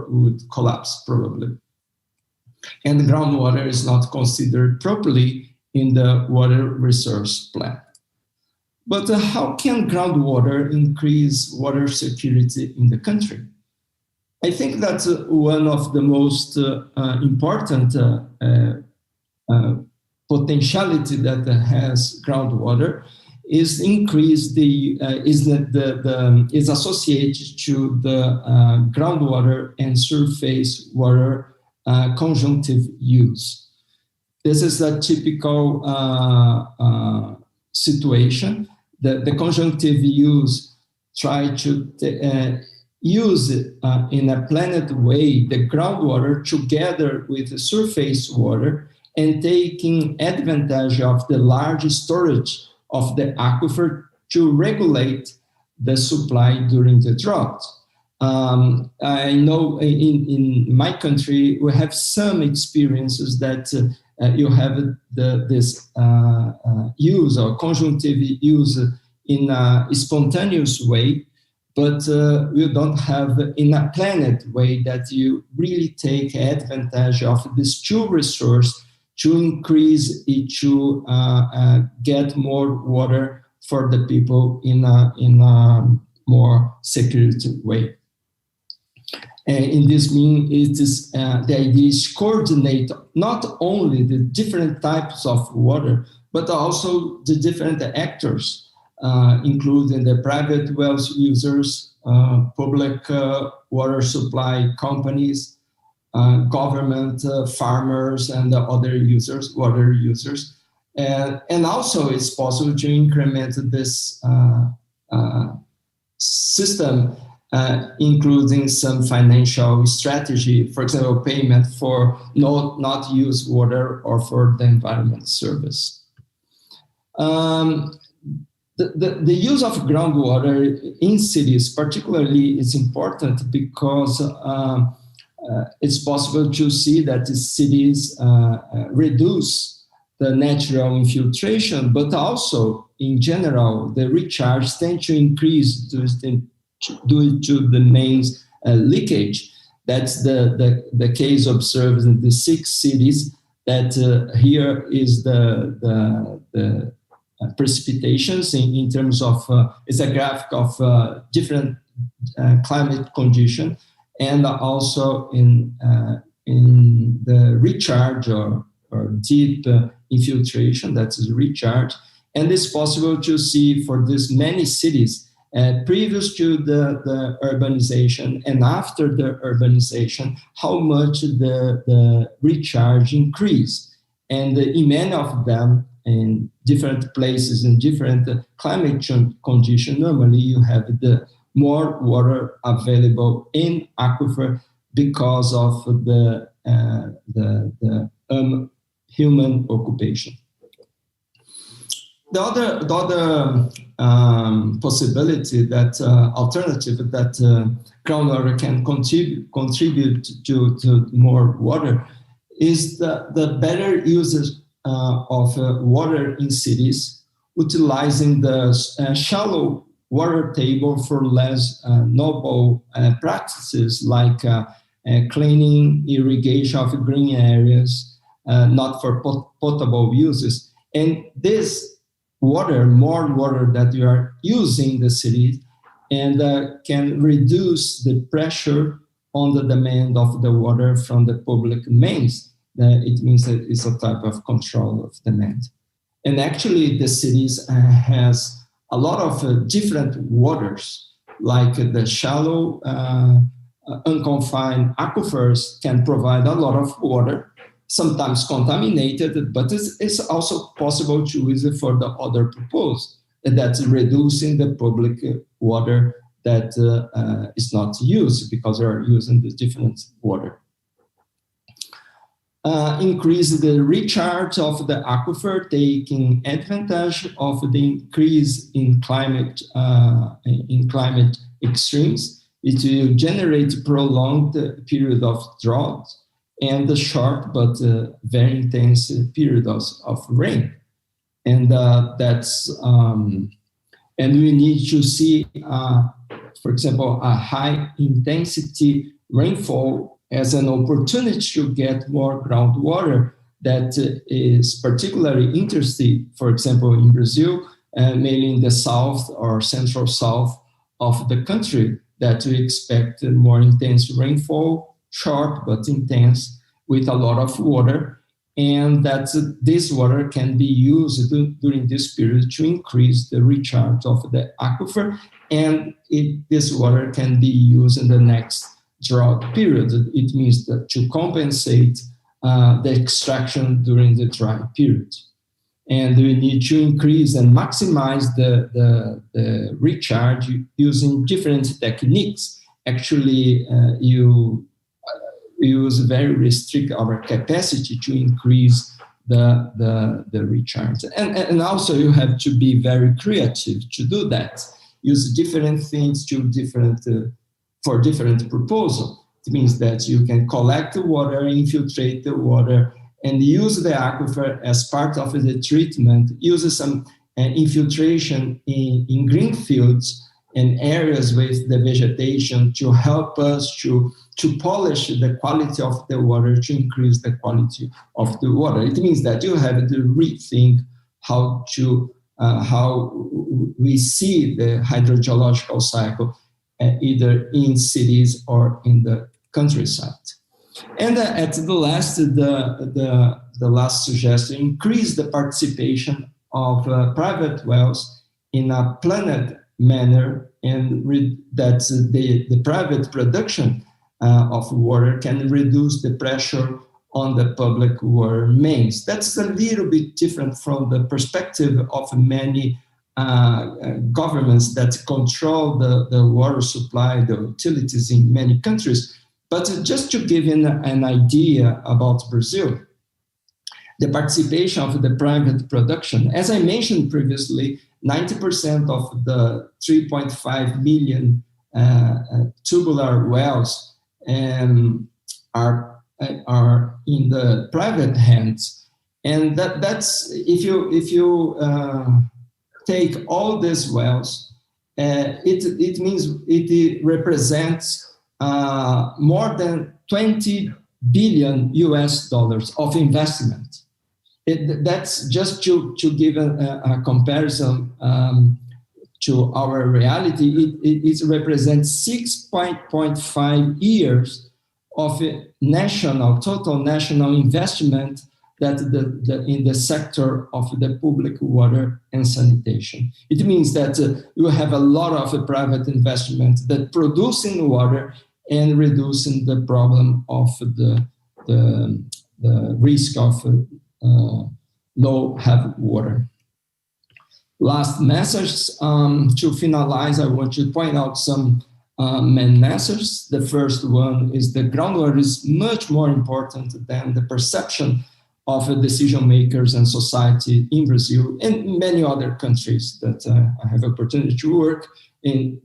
would collapse probably. And groundwater is not considered properly in the water resource plan. But how can groundwater increase water security in the country? I think that one of the most important potentiality that has groundwater is is associated to the groundwater and surface water conjunctive use. This is a typical situation. The conjunctive use try to use in a planned way the groundwater together with the surface water and taking advantage of the large storage of the aquifer to regulate the supply during the drought. I know in my country, we have some experiences that you have this use or conjunctive use in a spontaneous way, but you don't have in a planned way that you really take advantage of this two resource to increase it, to get more water for the people in a more security way. In this mean, it is the idea is coordinate not only the different types of water, but also the different actors, including the private wells users, public water supply companies, government, farmers, and other users, water users. And also it's possible to increment this system, including some financial strategy, for example, payment for not use water or for the environment service. The use of groundwater in cities particularly is important because it's possible to see that the cities reduce the natural infiltration, but also in general, the recharge tend to increase due to the main leakage. That's the case observed in the 6 cities that here is the precipitations in terms of, it's a graphic of different climate condition, and also in the recharge or deep infiltration, that is recharge. And it's possible to see for these many cities, previous to the urbanization and after the urbanization, how much the recharge increased. And in many of them, in different places, in different climate conditions, normally you have the more water available in aquifer because of the human occupation. The other possibility, that alternative that groundwater can contribute to more water, is the better usage of water in cities, utilizing the shallow water table for less noble practices like cleaning, irrigation of green areas, not for potable uses. And this more water that you are using in the city, and can reduce the pressure on the demand of the water from the public mains. It means that it's a type of control of demand. And actually the cities has a lot of different waters, like the shallow unconfined aquifers can provide a lot of water, sometimes contaminated, but it's also possible to use it for the other purpose, that's reducing the public water that is not used because they are using the different water. Increase the recharge of the aquifer, taking advantage of the increase in climate extremes. It will generate prolonged period of drought and the short but very intense period of rain. And and we need to see, for example, a high intensity rainfall as an opportunity to get more groundwater that is particularly interesting, for example, in Brazil, mainly in the south or central south of the country, that we expect more intense rainfall, short but intense, with a lot of water, and that this water can be used during this period to increase the recharge of the aquifer, and this water can be used in the next drought period. It means that to compensate the extraction during the dry period. And we need to increase and maximize the recharge using different techniques. Actually, you use very restrict our capacity to increase the recharge. And also you have to be very creative to do that. Use different things for different proposal. It means that you can collect the water, infiltrate the water, and use the aquifer as part of the treatment. Use some infiltration in green fields and areas with the vegetation to help us to polish the quality of the water, to increase the quality of the water. It means that you have to rethink how we see the hydrogeological cycle, either in cities or in the countryside. And at the last, the last suggestion, increase the participation of private wells in a planned manner, and that the private production of water can reduce the pressure on the public water mains. That's a little bit different from the perspective of many governments that control the water supply, the utilities in many countries. But just to give you an idea about Brazil, the participation of the private production, as I mentioned previously, 90% of the 3.5 million tubular wells are in the private hands, and that's if you take all these wells, it means it represents more than $20 billion of investment. That's just to give a comparison to our reality. It represents 6.5 years of total national investment that in the sector of the public water and sanitation. It means that you have a lot of private investment that producing water and reducing the problem of the risk of no have water. Last message, to finalize, I want to point out some main messages. The first one is that groundwater is much more important than the perception of decision makers and society in Brazil and many other countries that I have opportunity to work in,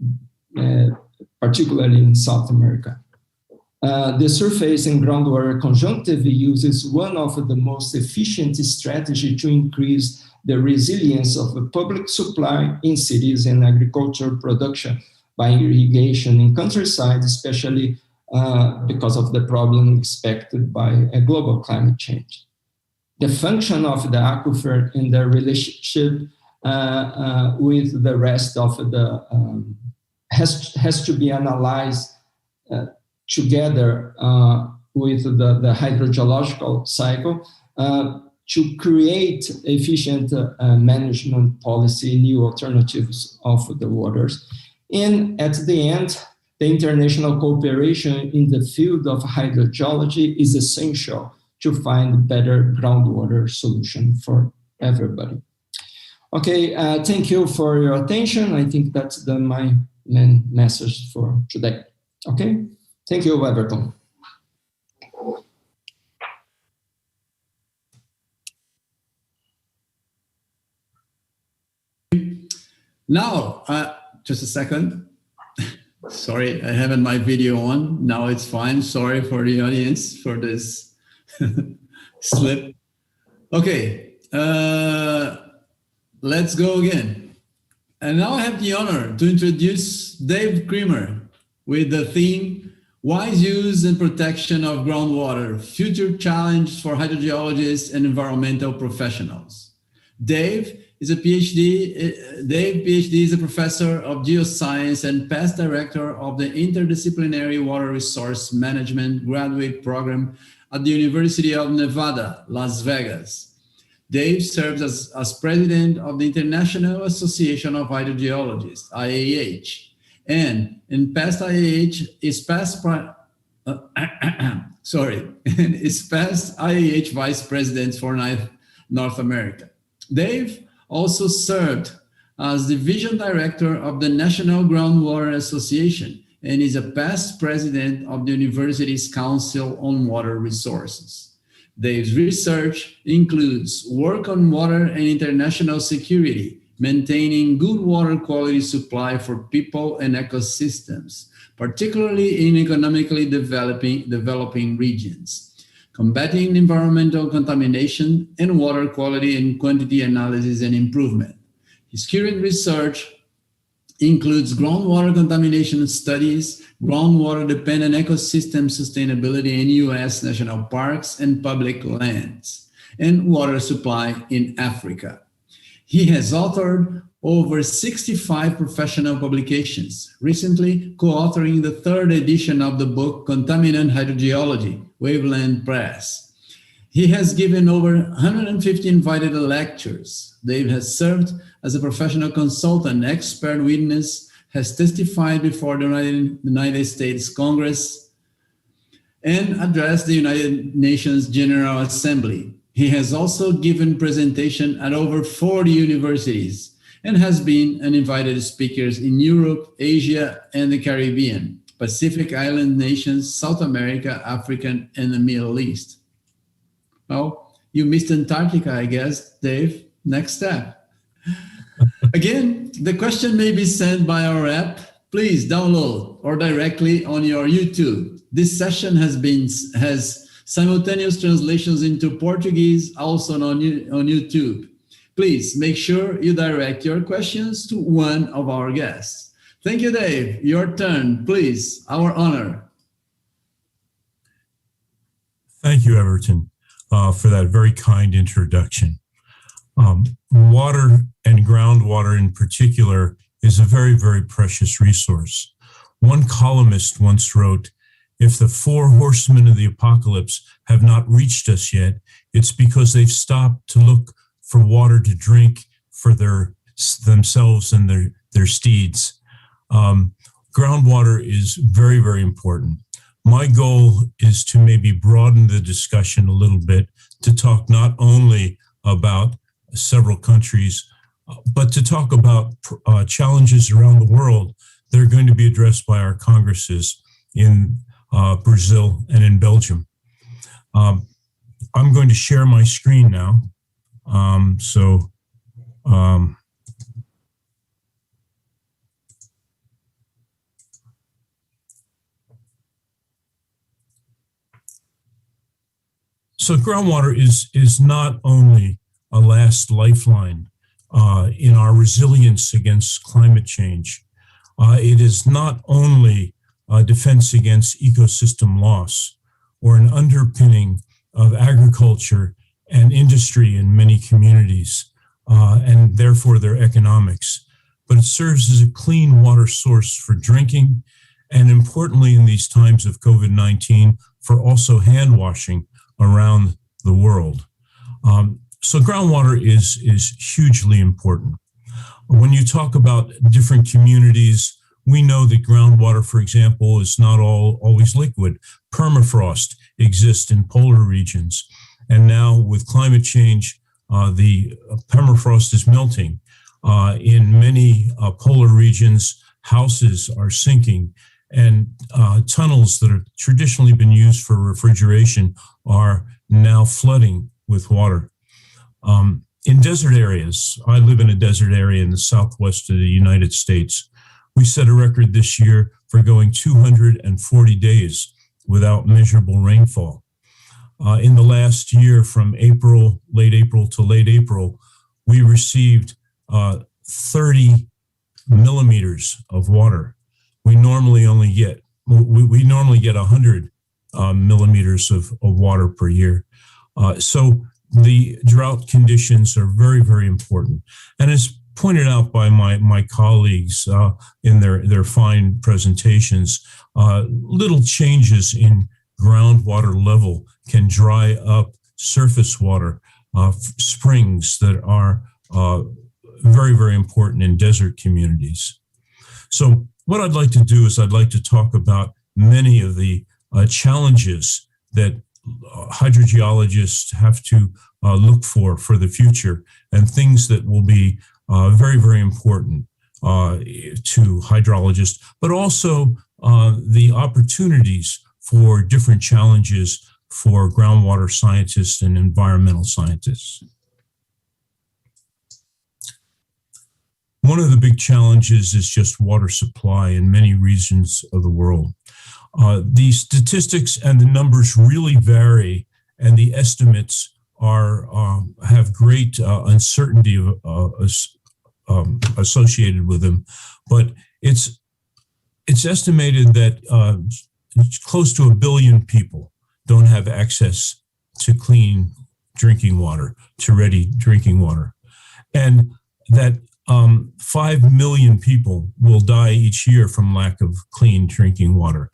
particularly in South America. The surface and groundwater conjunctive use is one of the most efficient strategies to increase the resilience of the public supply in cities and agricultural production by irrigation in countryside, especially because of the problem expected by a global climate change. The function of the aquifer in the relationship with the rest of the has to be analyzed together with the hydrogeological cycle to create efficient management policy, new alternatives of the waters. And at the end, the international cooperation in the field of hydrogeology is essential to find better groundwater solution for everybody. Okay, thank you for your attention. I think that's my main message for today. Okay, thank you, Everton. Now, just a second. Sorry, I haven't my video on. Now it's fine. Sorry for the audience for this slip. Okay, let's go again. And now I have the honor to introduce Dave Kreamer with the theme, Wise Use and Protection of Groundwater, Future Challenge for Hydrogeologists and Environmental Professionals. Dave is a PhD. Dave, PhD, is a professor of geoscience and past director of the Interdisciplinary Water Resource Management graduate program at the University of Nevada, Las Vegas. Dave serves as president of the International Association of Hydrogeologists, IAH, and in past IAH is past IAH vice president for North America. Dave also served as division director of the National Groundwater Association and is a past president of the university's Council on Water Resources. Dave's research includes work on water and international security, maintaining good water quality supply for people and ecosystems, particularly in economically developing regions, combating environmental contamination, and water quality and quantity analysis and improvement. His current research includes groundwater contamination studies, groundwater-dependent ecosystem sustainability in U.S. national parks and public lands, and water supply in Africa. He has authored over 65 professional publications, recently co-authoring the 3rd edition of the book Contaminant Hydrogeology, Waveland Press. He has given over 150 invited lectures. Dave has served as a professional consultant, expert witness, has testified before the United States Congress, and addressed the United Nations General Assembly. He has also given presentation at over 40 universities and has been an invited speaker in Europe, Asia, and the Caribbean, Pacific Island nations, South America, Africa, and the Middle East. Well, you missed Antarctica, I guess, Dave. Next step. Again, the question may be sent by our app. Please download or directly on your YouTube. This session has simultaneous translations into Portuguese, also on YouTube. Please make sure you direct your questions to one of our guests. Thank you, Dave. Your turn, please. Our honor. Thank you, Everton, for that very kind introduction. Water and groundwater in particular is a very, very precious resource. One columnist once wrote, "If the 4 horsemen of the apocalypse have not reached us yet, it's because they've stopped to look for water to drink for themselves and their steeds." Groundwater is very, very important. My goal is to maybe broaden the discussion a little bit to talk not only about several countries, but to talk about challenges around the world that are going to be addressed by our Congresses in Brazil and in Belgium. I'm going to share my screen now. So groundwater is not only a last lifeline in our resilience against climate change. It is not only a defense against ecosystem loss or an underpinning of agriculture and industry in many communities, and therefore their economics, but it serves as a clean water source for drinking, and importantly in these times of COVID-19, for also hand washing around the world. So groundwater is hugely important. When you talk about different communities, we know that groundwater, for example, is not always liquid. Permafrost exists in polar regions. And now with climate change, the permafrost is melting. In many polar regions, houses are sinking, and tunnels that have traditionally been used for refrigeration are now flooding with water. In desert areas, I live in a desert area in the southwest of the United States. We set a record this year for going 240 days without measurable rainfall. In the last year, from late April to late April, we received 30 millimeters of water. We normally only get 100 millimeters of water per year. So the drought conditions are very, very important. And as pointed out by my colleagues in their fine presentations, little changes in groundwater level can dry up surface water, springs that are very, very important in desert communities. So what I'd like to do is I'd like to talk about many of the challenges that hydrogeologists have to look for the future, and things that will be very, very important to hydrologists, but also the opportunities for different challenges for groundwater scientists and environmental scientists. One of the big challenges is just water supply in many regions of the world. The statistics and the numbers really vary, and the estimates have great uncertainty associated with them. But it's estimated that close to 1 billion people don't have access to clean drinking water, to ready drinking water, and that 5 million people will die each year from lack of clean drinking water.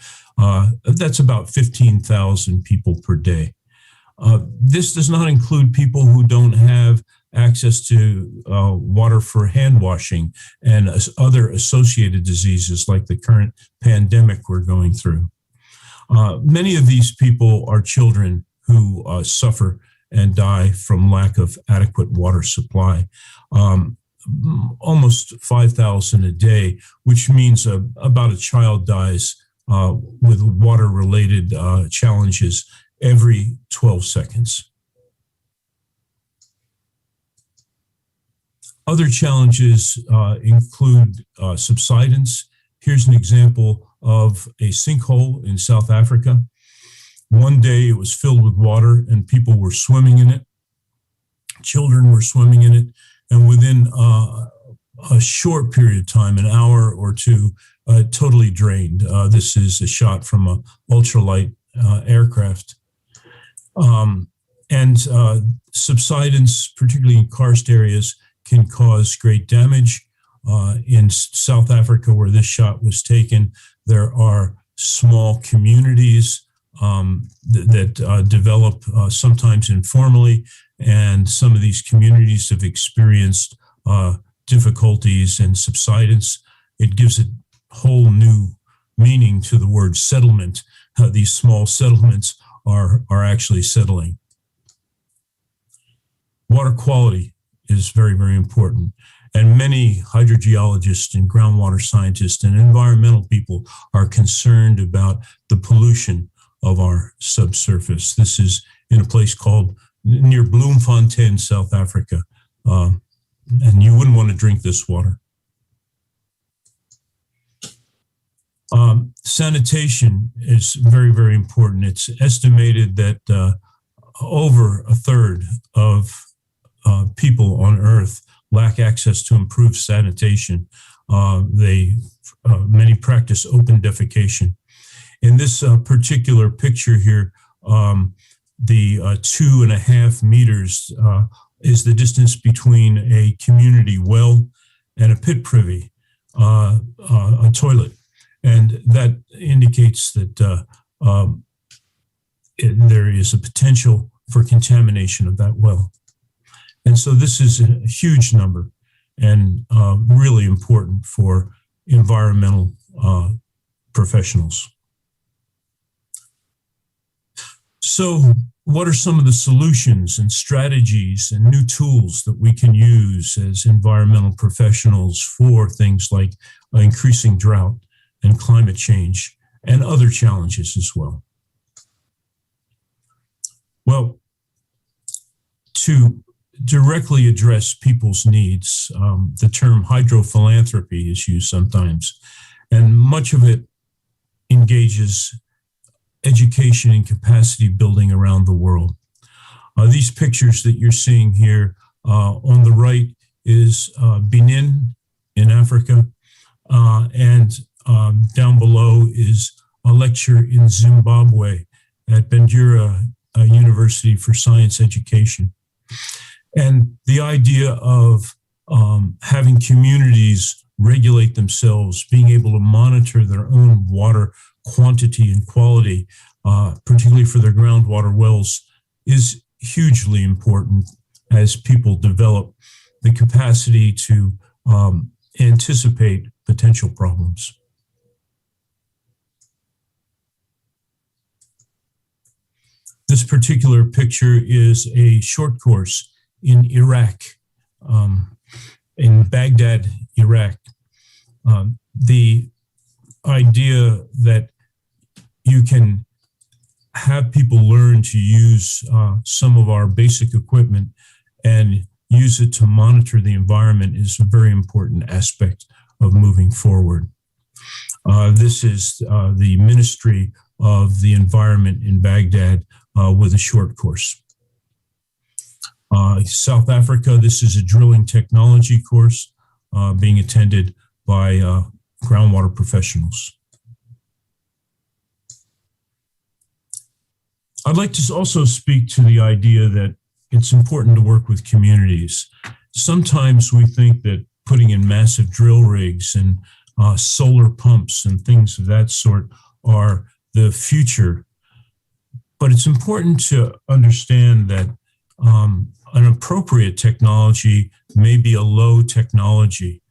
That's about 15,000 people per day. This does not include people who don't have access to water for hand washing and other associated diseases like the current pandemic we're going through. Many of these people are children who suffer and die from lack of adequate water supply. Almost 5,000 a day, which means about a child dies with water-related challenges every 12 seconds. Other challenges include subsidence. Here's an example of a sinkhole in South Africa. One day it was filled with water and people were swimming in it. Children were swimming in it. And within a short period of time, an hour or two, totally drained. This is a shot from an ultralight aircraft. And subsidence, particularly in karst areas, can cause great damage. In South Africa, where this shot was taken, there are small communities that develop sometimes informally, and some of these communities have experienced difficulties and subsidence. It gives a whole new meaning to the word settlement. These small settlements are actually settling. Water quality is very, very important. And many hydrogeologists and groundwater scientists and environmental people are concerned about the pollution of our subsurface. This is in a place called near Bloemfontein, South Africa. And you wouldn't want to drink this water. Sanitation is very, very important. It's estimated that over a third of people on Earth lack access to improved sanitation. Many practice open defecation. In this particular picture here, the 2.5 meters is the distance between a community well and a pit privy, a toilet. And that indicates that there is a potential for contamination of that well. And so this is a huge number and really important for environmental professionals. So what are some of the solutions and strategies and new tools that we can use as environmental professionals for things like increasing drought and climate change and other challenges as well? Well, to directly address people's needs, the term hydrophilanthropy is used sometimes, and much of it engages education and capacity building around the world. These pictures that you're seeing here on the right is Benin in Africa, and down below is a lecture in Zimbabwe at Bandura University for Science Education. And the idea of having communities regulate themselves, being able to monitor their own water quantity and quality, particularly for their groundwater wells, is hugely important as people develop the capacity to anticipate potential problems. This particular picture is a short course in Iraq, in Baghdad, Iraq. The idea that you can have people learn to use some of our basic equipment and use it to monitor the environment is a very important aspect of moving forward. This is the Ministry of the Environment in Baghdad with a short course. South Africa, this is a drilling technology course being attended by groundwater professionals. I'd like to also speak to the idea that it's important to work with communities. Sometimes we think that putting in massive drill rigs and solar pumps and things of that sort are the future. But it's important to understand that an appropriate technology may be a low technology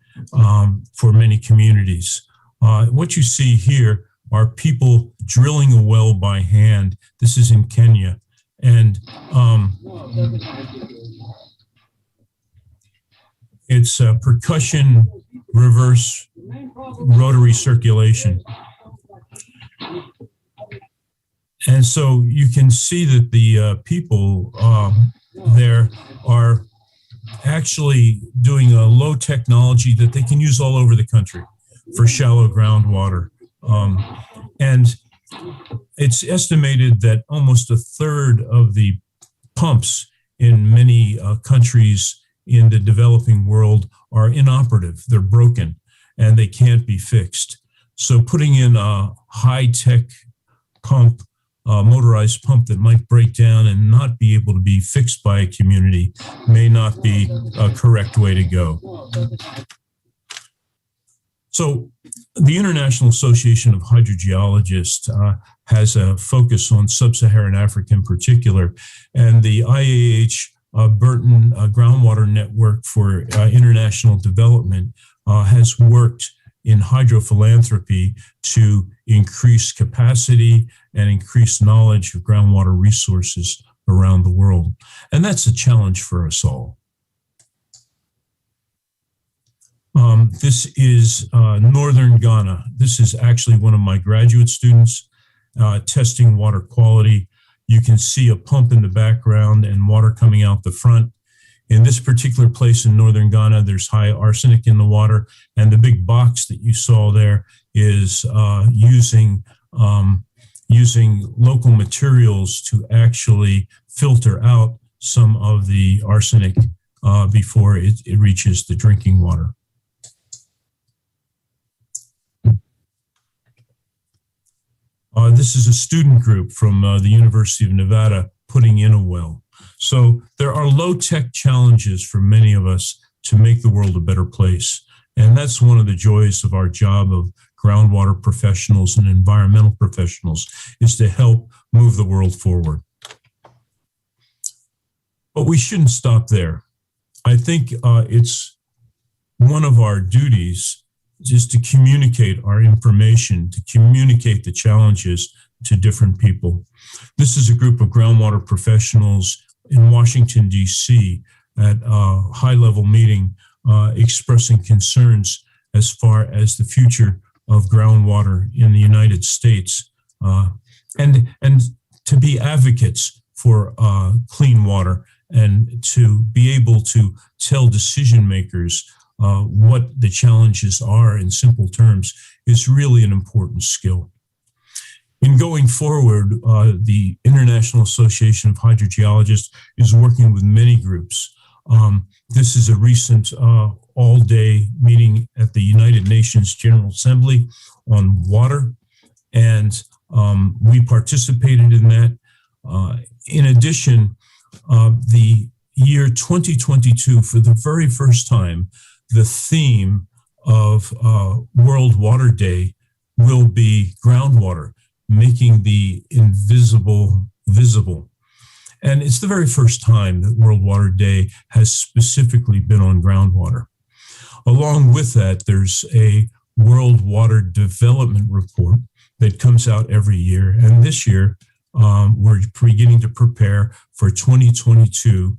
for many communities. What you see here are people drilling a well by hand. This is in Kenya. And it's a percussion reverse rotary circulation. And so you can see that the people there are actually doing a low technology that they can use all over the country for shallow groundwater. And it's estimated that almost a third of the pumps in many countries in the developing world are inoperative. They're broken and they can't be fixed. So putting in a high-tech pump, motorized pump that might break down and not be able to be fixed by a community may not be a correct way to go. So the International Association of Hydrogeologists has a focus on sub-Saharan Africa in particular, and the IAH Burton Groundwater Network for International Development has worked in hydrophilanthropy to increase capacity and increase knowledge of groundwater resources around the world. And that's a challenge for us all. This is northern Ghana. This is actually one of my graduate students testing water quality. You can see a pump in the background and water coming out the front. In this particular place in northern Ghana, there's high arsenic in the water, and the big box that you saw there is using local materials to actually filter out some of the arsenic before it reaches the drinking water. This is a student group from the University of Nevada putting in a well. So there are low-tech challenges for many of us to make the world a better place. And that's one of the joys of our job of groundwater professionals and environmental professionals, is to help move the world forward. But we shouldn't stop there. I think it's one of our duties just to communicate our information, to communicate the challenges to different people. This is a group of groundwater professionals in Washington, D.C. at a high-level meeting expressing concerns as far as the future of groundwater in the United States, and to be advocates for clean water and to be able to tell decision makers what the challenges are in simple terms is really an important skill. In going forward, the International Association of Hydrogeologists is working with many groups. This is a recent all-day meeting at the United Nations General Assembly on water, and we participated in that. In addition, the year 2022, for the very first time, the theme of World Water Day will be groundwater, making the invisible visible. And it's the very first time that World Water Day has specifically been on groundwater. Along with that, there's a World Water Development Report that comes out every year. And this year, we're beginning to prepare for 2022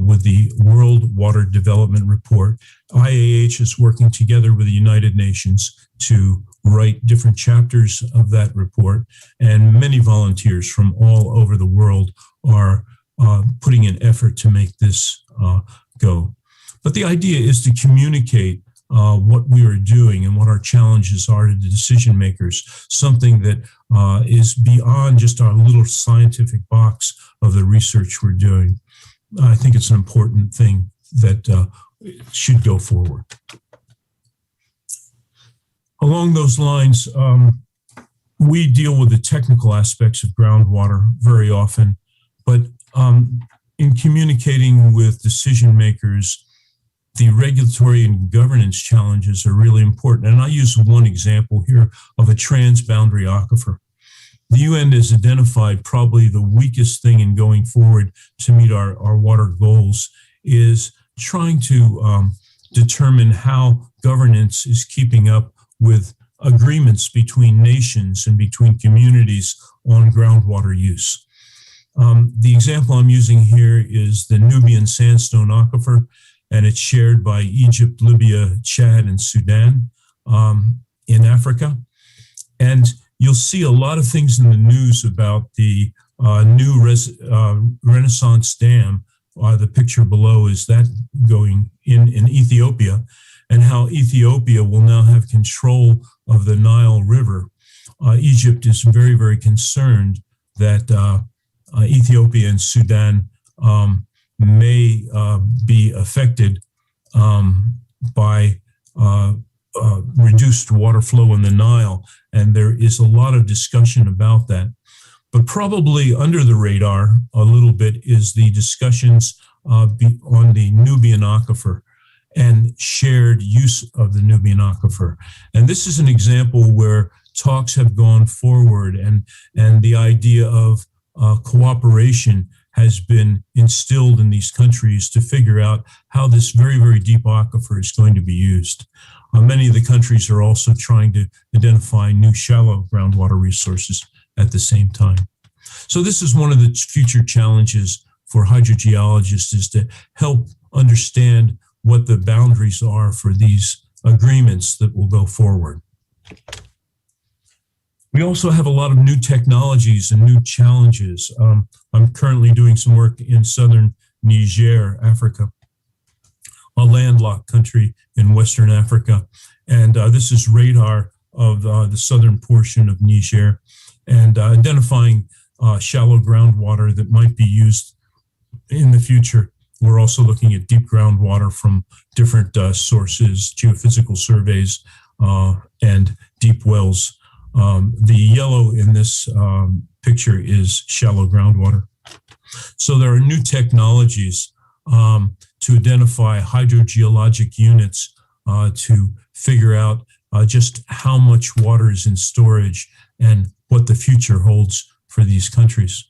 with the World Water Development Report. IAH is working together with the United Nations to write different chapters of that report, and many volunteers from all over the world are putting an effort to make this go. But the idea is to communicate what we are doing and what our challenges are to the decision makers, something that is beyond just our little scientific box of the research we're doing. I think it's an important thing that should go forward. Along those lines, we deal with the technical aspects of groundwater very often, but in communicating with decision makers, the regulatory and governance challenges are really important. And I use one example here of a transboundary aquifer. The UN has identified probably the weakest thing in going forward to meet our water goals is trying to determine how governance is keeping up with agreements between nations and between communities on groundwater use. The example I'm using here is the Nubian sandstone aquifer, and it's shared by Egypt, Libya, Chad, and Sudan in Africa. And you'll see a lot of things in the news about the new Renaissance Dam. The picture below is that going in Ethiopia, and how Ethiopia will now have control of the Nile River. Egypt is very, very concerned that Ethiopia and Sudan may be affected by reduced water flow in the Nile, and there is a lot of discussion about that. But probably under the radar a little bit is the discussions on the Nubian aquifer and shared use of the Nubian aquifer. And this is an example where talks have gone forward, and the idea of cooperation has been instilled in these countries to figure out how this very, very deep aquifer is going to be used. Many of the countries are also trying to identify new shallow groundwater resources at the same time. So this is one of the future challenges for hydrogeologists, is to help understand what the boundaries are for these agreements that will go forward. We also have a lot of new technologies and new challenges. I'm currently doing some work in southern Niger, Africa, a landlocked country in Western Africa. And this is radar of the southern portion of Niger, and identifying shallow groundwater that might be used in the future. We're also looking at deep groundwater from different sources, geophysical surveys, and deep wells. The yellow in this picture is shallow groundwater. So there are new technologies to identify hydrogeologic units to figure out just how much water is in storage and what the future holds for these countries.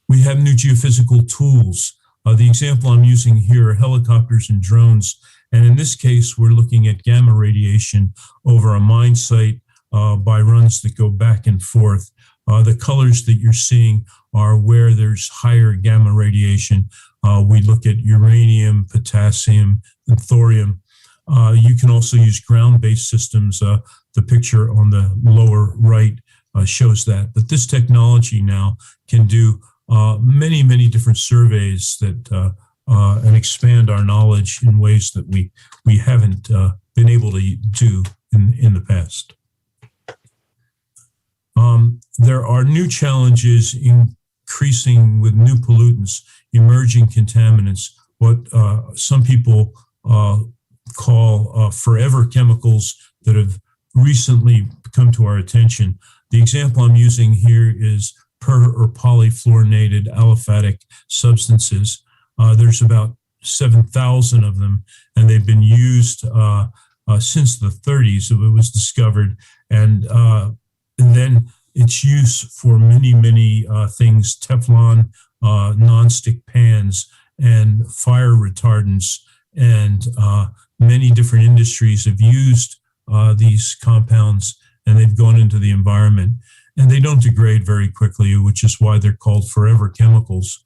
We have new geophysical tools. The example I'm using here are helicopters and drones. And in this case, we're looking at gamma radiation over a mine site by runs that go back and forth. The colors that you're seeing are where there's higher gamma radiation. We look at uranium, potassium, and thorium. You can also use ground-based systems. The picture on the lower right shows that. But this technology now can do many, many different surveys that and expand our knowledge in ways that we haven't been able to do in the past. There are new challenges increasing with new pollutants, emerging contaminants, what some people call forever chemicals that have recently come to our attention. The example I'm using here is per or polyfluorinated aliphatic substances. There's about 7,000 of them, and they've been used since the 30s. It was discovered, and then its use for many, many things: Teflon, nonstick pans, and fire retardants, and many different industries have used these compounds, and they've gone into the environment. And they don't degrade very quickly, which is why they're called forever chemicals.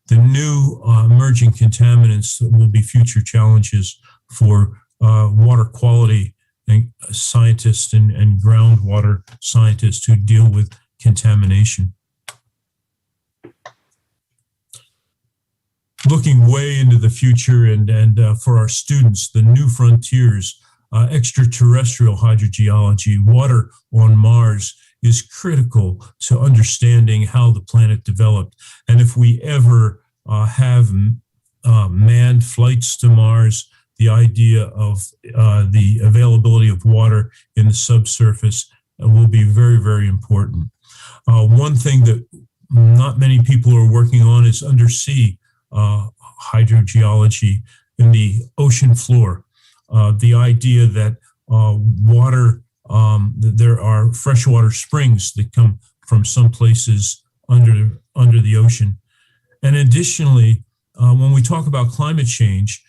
The new emerging contaminants will be future challenges for water quality and scientists and groundwater scientists who deal with contamination. Looking way into the future and for our students, the new frontiers, extraterrestrial hydrogeology, water on Mars, is critical to understanding how the planet developed. And if we ever have manned flights to Mars, the idea of the availability of water in the subsurface will be very, very important. One thing that not many people are working on is undersea hydrogeology in the ocean floor. The idea that water, there are freshwater springs that come from some places under the ocean. And additionally, when we talk about climate change,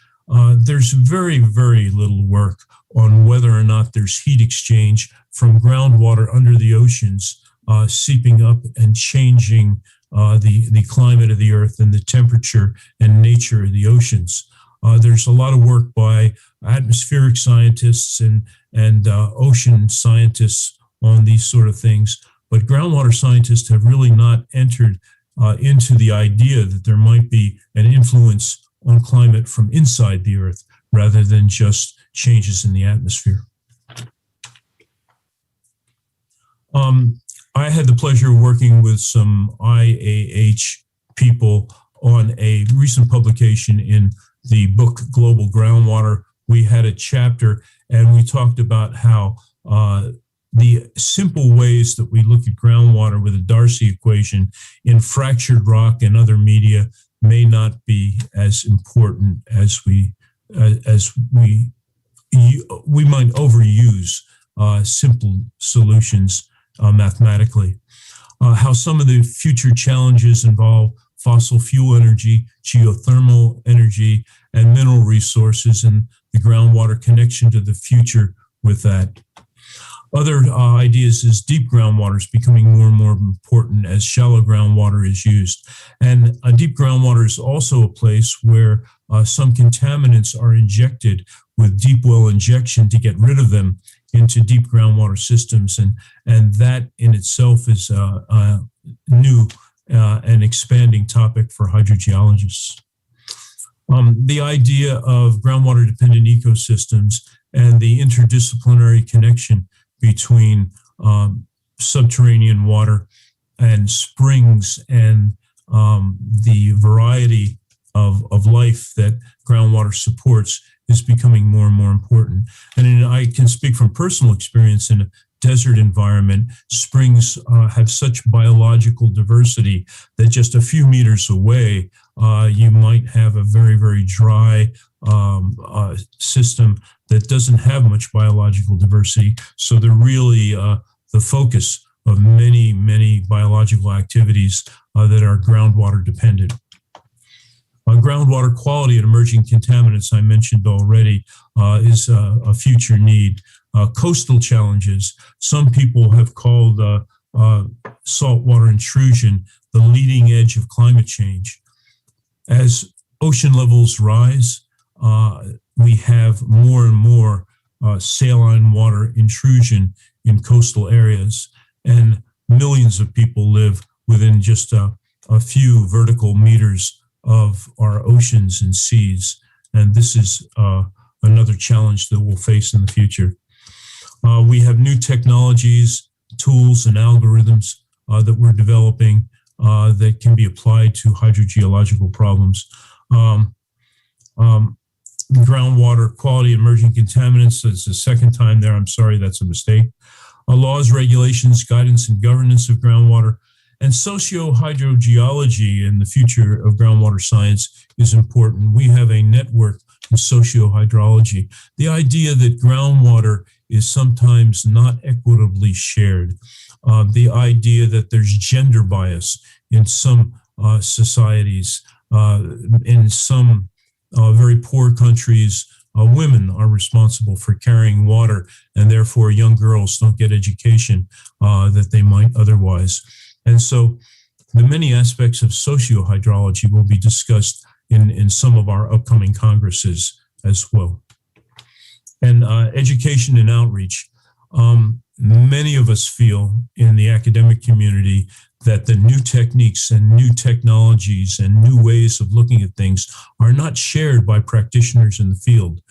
there's very, very little work on whether or not there's heat exchange from groundwater under the oceans seeping up and changing the climate of the earth and the temperature and nature of the oceans. There's a lot of work by atmospheric scientists and ocean scientists on these sort of things, but groundwater scientists have really not entered into the idea that there might be an influence on climate from inside the earth rather than just changes in the atmosphere. I had the pleasure of working with some IAH people on a recent publication in the book Global Groundwater. We had a chapter and we talked about how the simple ways that we look at groundwater with a Darcy equation in fractured rock and other media may not be as important as we might overuse simple solutions mathematically. How some of the future challenges involve fossil fuel energy, geothermal energy, and mineral resources, and the groundwater connection to the future with that. Other ideas is deep groundwater is becoming more and more important as shallow groundwater is used. And deep groundwater is also a place where some contaminants are injected with deep well injection to get rid of them into deep groundwater systems. And that in itself is a new and expanding topic for hydrogeologists. The idea of groundwater dependent ecosystems and the interdisciplinary connection between subterranean water and springs and the variety of life that groundwater supports is becoming more and more important. And I can speak from personal experience in a desert environment. Springs have such biological diversity that just a few meters away, you might have a very, very dry system that doesn't have much biological diversity. So they're really the focus of many, many biological activities that are groundwater dependent. Groundwater quality and emerging contaminants, I mentioned already, is a future need. Coastal challenges, some people have called saltwater intrusion the leading edge of climate change. As ocean levels rise, we have more and more saline water intrusion in coastal areas, and millions of people live within just a few vertical meters of our oceans and seas. And this is another challenge that we'll face in the future. We have new technologies, tools, and algorithms that we're developing that can be applied to hydrogeological problems. Groundwater quality, emerging contaminants, that's the second time there. I'm sorry, that's a mistake. Laws, regulations, guidance, and governance of groundwater. And socio-hydrogeology in the future of groundwater science is important. We have a network in socio-hydrology. The idea that groundwater is sometimes not equitably shared. The idea that there's gender bias in some societies, in some very poor countries, women are responsible for carrying water, and therefore young girls don't get education that they might otherwise. And so the many aspects of socio-hydrology will be discussed in some of our upcoming congresses as well. And education and outreach. Many of us feel in the academic community that the new techniques and new technologies and new ways of looking at things are not shared by practitioners in the field.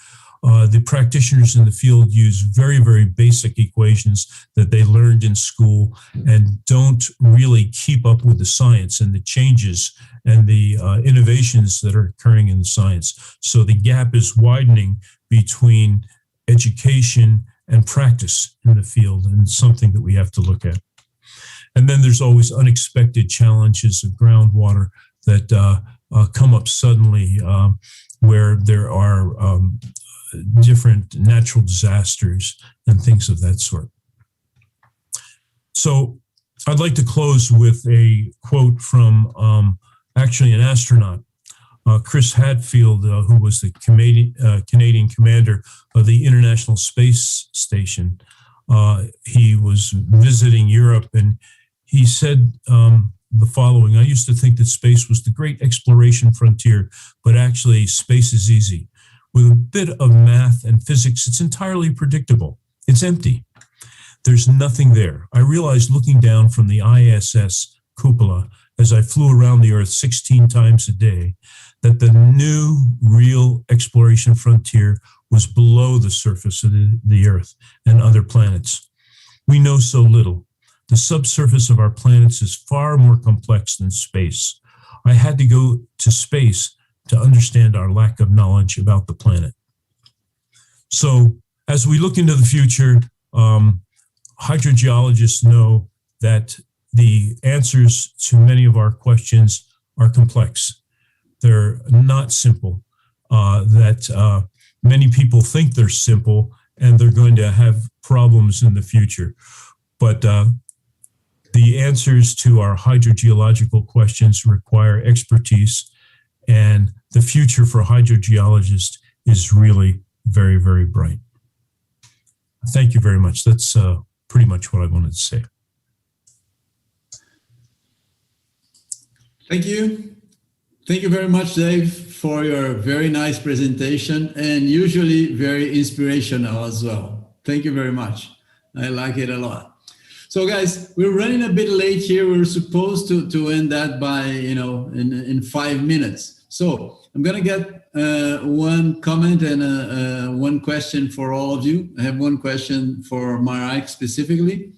The practitioners in the field use very, very basic equations that they learned in school and don't really keep up with the science and the changes and the innovations that are occurring in the science. So the gap is widening between education and practice in the field, and something that we have to look at. And then there's always unexpected challenges of groundwater that come up suddenly where there are different natural disasters and things of that sort. So I'd like to close with a quote from actually an astronaut, Chris Hadfield, who was the Canadian commander of the International Space Station. He was visiting Europe, and he said the following: "I used to think that space was the great exploration frontier, but actually space is easy. With a bit of math and physics, it's entirely predictable. It's empty. There's nothing there. I realized looking down from the ISS cupola as I flew around the Earth 16 times a day, that the new real exploration frontier was below the surface of the Earth and other planets. We know so little. The subsurface of our planets is far more complex than space. I had to go to space to understand our lack of knowledge about the planet." So as we look into the future, hydrogeologists know that the answers to many of our questions are complex. They're not simple, that many people think they're simple and they're going to have problems in the future. But the answers to our hydrogeological questions require expertise, and the future for hydrogeologists is really very, very bright. Thank you very much. That's pretty much what I wanted to say. Thank you. Thank you very much, Dave, for your very nice presentation and usually very inspirational as well. Thank you very much. I like it a lot. So guys, we're running a bit late here. We were supposed to end that by, in 5 minutes. So I'm gonna get one comment and one question for all of you. I have one question for Marijke specifically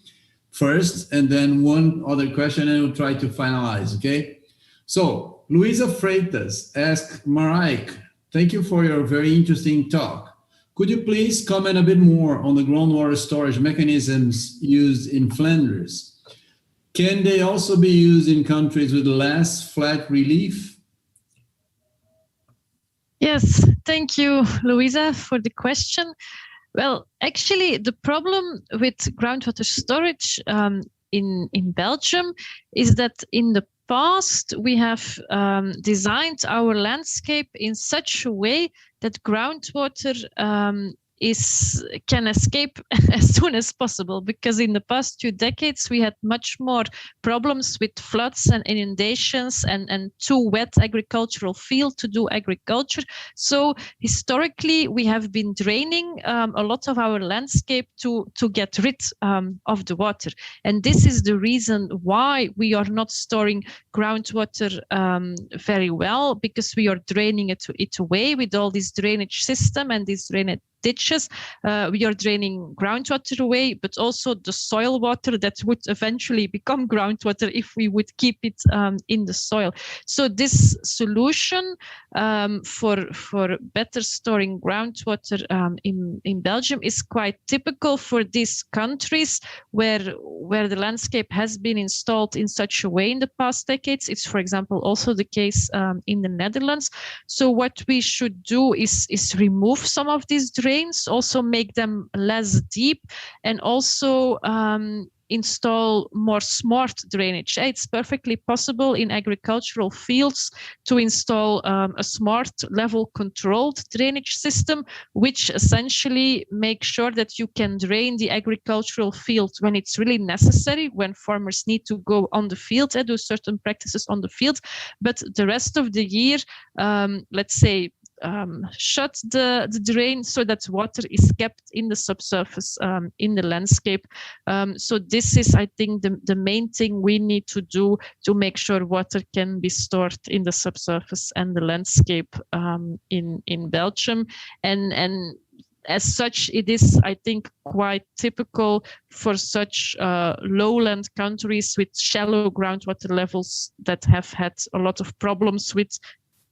first, and then one other question, and we'll try to finalize, okay? So Luisa Freitas asked Marijke, thank you for your very interesting talk. Could you please comment a bit more on the groundwater storage mechanisms used in Flanders? Can they also be used in countries with less flat relief? Yes, thank you, Louisa, for the question. Well, actually, the problem with groundwater storage in Belgium is that in the past, we have designed our landscape in such a way that groundwater can escape as soon as possible, because in the past 2 decades we had much more problems with floods and inundations and too wet agricultural field to do agriculture. So historically we have been draining a lot of our landscape to get rid of the water, and this is the reason why we are not storing groundwater very well, because we are draining it away with all this drainage system and this drainage ditches. We are draining groundwater away, but also the soil water that would eventually become groundwater if we would keep it in the soil. So this solution for better storing groundwater in Belgium is quite typical for these countries where the landscape has been installed in such a way in the past decades. It's, for example, also the case in the Netherlands. So what we should do is remove some of these drains, also make them less deep, and also install more smart drainage. It's perfectly possible in agricultural fields to install a smart level controlled drainage system, which essentially makes sure that you can drain the agricultural field when it's really necessary, when farmers need to go on the field and do certain practices on the field. But the rest of the year, let's say, shut the drain so that water is kept in the subsurface in the landscape. So this is, I think, the main thing we need to do to make sure water can be stored in the subsurface and the landscape in Belgium. And as such, it is, I think, quite typical for such lowland countries with shallow groundwater levels that have had a lot of problems with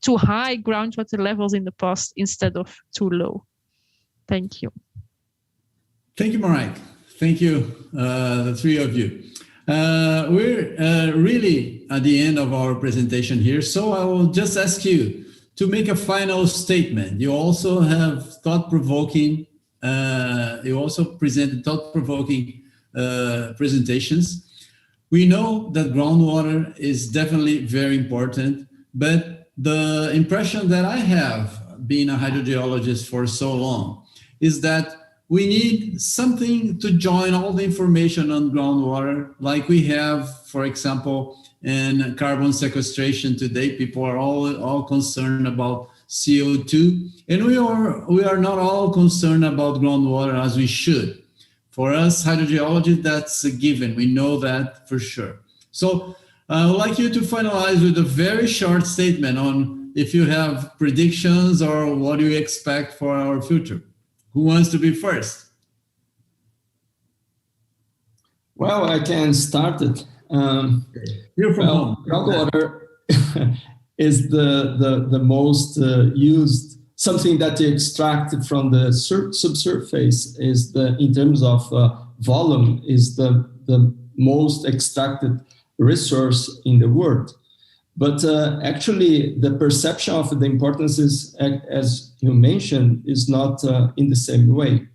too high groundwater levels in the past instead of too low. Thank you. Thank you, Marijke. Thank you, the three of you. We're really at the end of our presentation here, so I will just ask you to make a final statement. You also have thought-provoking, you also presented thought-provoking presentations. We know that groundwater is definitely very important, but the impression that I have, being a hydrogeologist for so long, is that we need something to join all the information on groundwater, like we have, for example, in carbon sequestration today. People are all concerned about CO2, and we are not all concerned about groundwater as we should. For us, hydrogeology, that's a given. We know that for sure. So I would like you to finalize with a very short statement on if you have predictions or what do you expect for our future. Who wants to be first? Well, I can start it. Groundwater is the most used, something that you extract from the subsurface is in terms of volume, is the most extracted resource in the world. But actually, the perception of the importance is, as you mentioned, is not in the same way.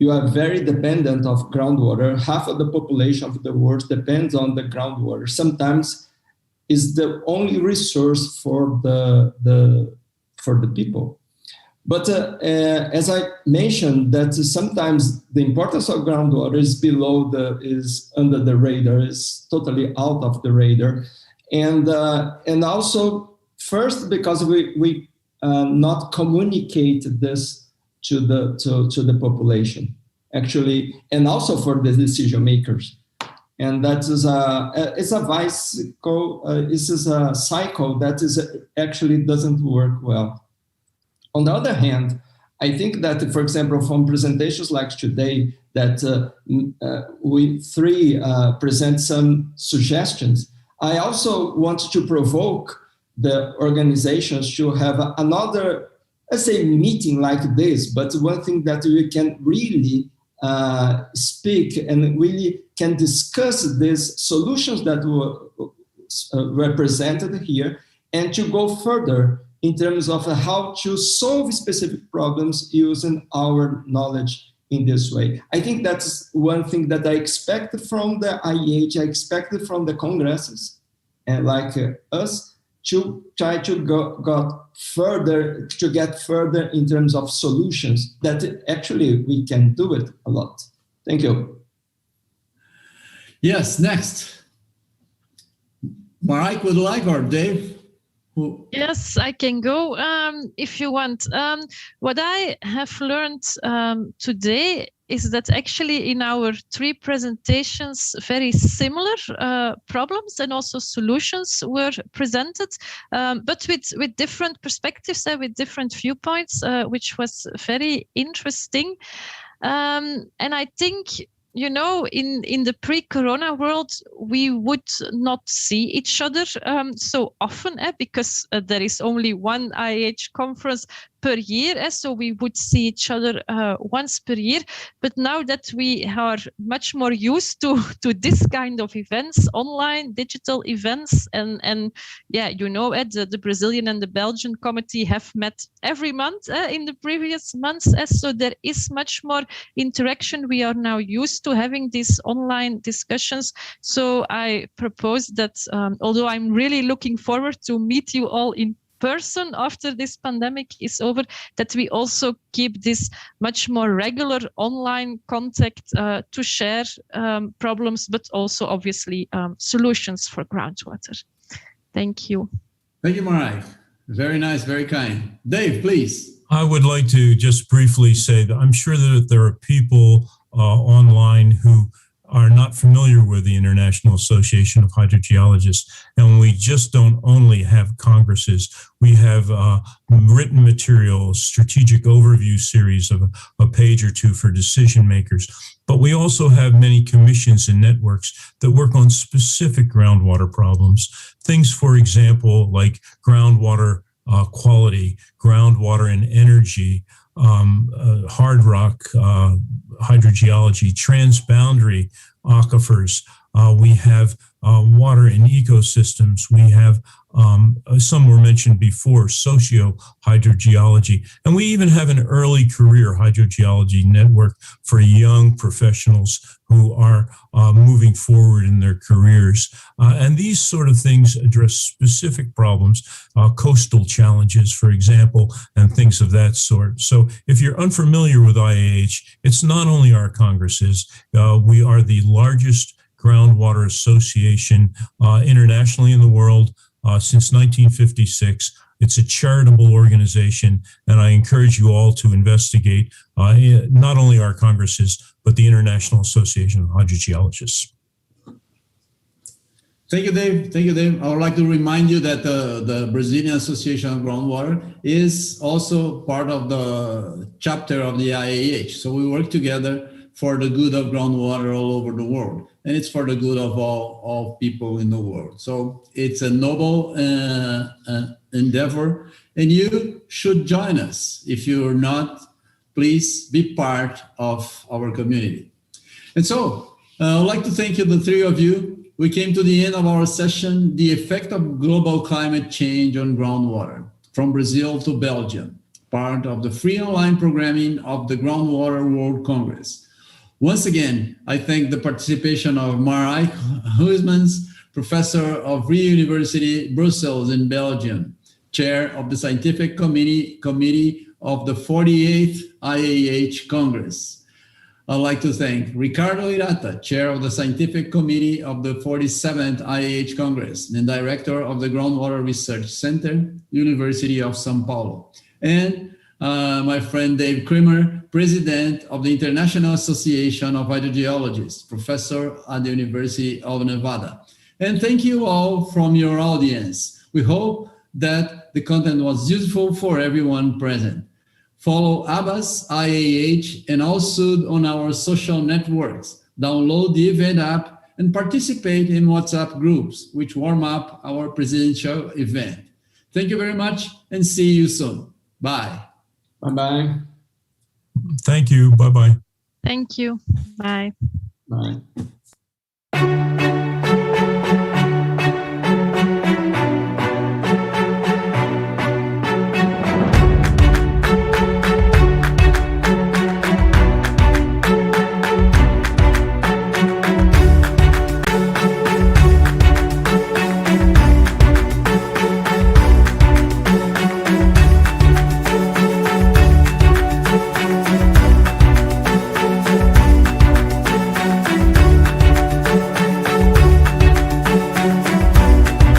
You are very dependent of groundwater. Half of the population of the world depends on the groundwater. Sometimes is the only resource for the people. But as I mentioned, that sometimes the importance of groundwater is under the radar, is totally out of the radar, and also first because we not communicate this to the population actually, and also for the decision makers, and that is it's a bicycle. This is a cycle that is actually doesn't work well. On the other hand, I think that, for example, from presentations like today, that we three present some suggestions. I also want to provoke the organizations to have another, let's say, meeting like this, but one thing that we can really speak and really can discuss these solutions that were represented here, and to go further in terms of how to solve specific problems using our knowledge in this way. I think that's one thing that I expect from the IEH, I expect from the congresses, and like us, to try to get further in terms of solutions that actually we can do it a lot. Thank you. Yes, next. Marijke would like, or Dave? Yes, I can go if you want. What I have learned today is that actually in our three presentations, very similar problems and also solutions were presented, but with different perspectives and with different viewpoints, which was very interesting. And I think, you know, in the pre-corona world, we would not see each other so often because there is only one IEH conference per year, so we would see each other once per year. But now that we are much more used to this kind of events, online, digital events, and yeah, you know, the Brazilian and the Belgian committee have met every month in the previous months, so there is much more interaction. We are now used to having these online discussions. So I propose that although I'm really looking forward to meet you all in person after this pandemic is over, that we also keep this much more regular online contact to share problems, but also obviously solutions for groundwater. Thank you. Thank you, Marijke. Very nice, very kind. Dave, please. I would like to just briefly say that I'm sure that there are people online who are not familiar with the International Association of Hydrogeologists. And we just don't only have congresses. We have written material, strategic overview series of a page or two for decision makers. But we also have many commissions and networks that work on specific groundwater problems. Things, for example, like groundwater quality, groundwater and energy, hard rock hydrogeology, transboundary aquifers. We have water and ecosystems. We have some were mentioned before, socio-hydrogeology. And we even have an early career hydrogeology network for young professionals who are moving forward in their careers. And these sort of things address specific problems, coastal challenges, for example, and things of that sort. So if you're unfamiliar with IAH, it's not only our congresses. We are the largest groundwater association internationally in the world since 1956. It's a charitable organization, and I encourage you all to investigate not only our congresses, but the International Association of Hydrogeologists. Thank you, Dave. Thank you, Dave. I would like to remind you that the Brazilian Association of Groundwater is also part of the chapter of the IAH. So we work together for the good of groundwater all over the world. And it's for the good of all people in the world. So it's a noble endeavor, and you should join us. If you're not, please be part of our community. And so I'd like to thank you, the three of you. We came to the end of our session, the effect of global climate change on groundwater, from Brazil to Belgium, part of the free online programming of the Groundwater World Congress. Once again, I thank the participation of Marijke Huyamans, professor of Vrije University, Brussels in Belgium, chair of the Scientific Committee of the 48th IAH Congress. I'd like to thank Ricardo Hirata, Chair of the Scientific Committee of the 47th IAH Congress and Director of the Groundwater Research Center, University of São Paulo, and my friend Dave Kreamer, President of the International Association of Hydrogeologists, Professor at the University of Nevada. And thank you all from your audience. We hope that the content was useful for everyone present. Follow ABAS, IAH, and also on our social networks. Download the event app and participate in WhatsApp groups, which warm up our presidential event. Thank you very much and see you soon. Bye. Bye-bye. Thank you. Bye-bye. Thank you. Bye. Bye.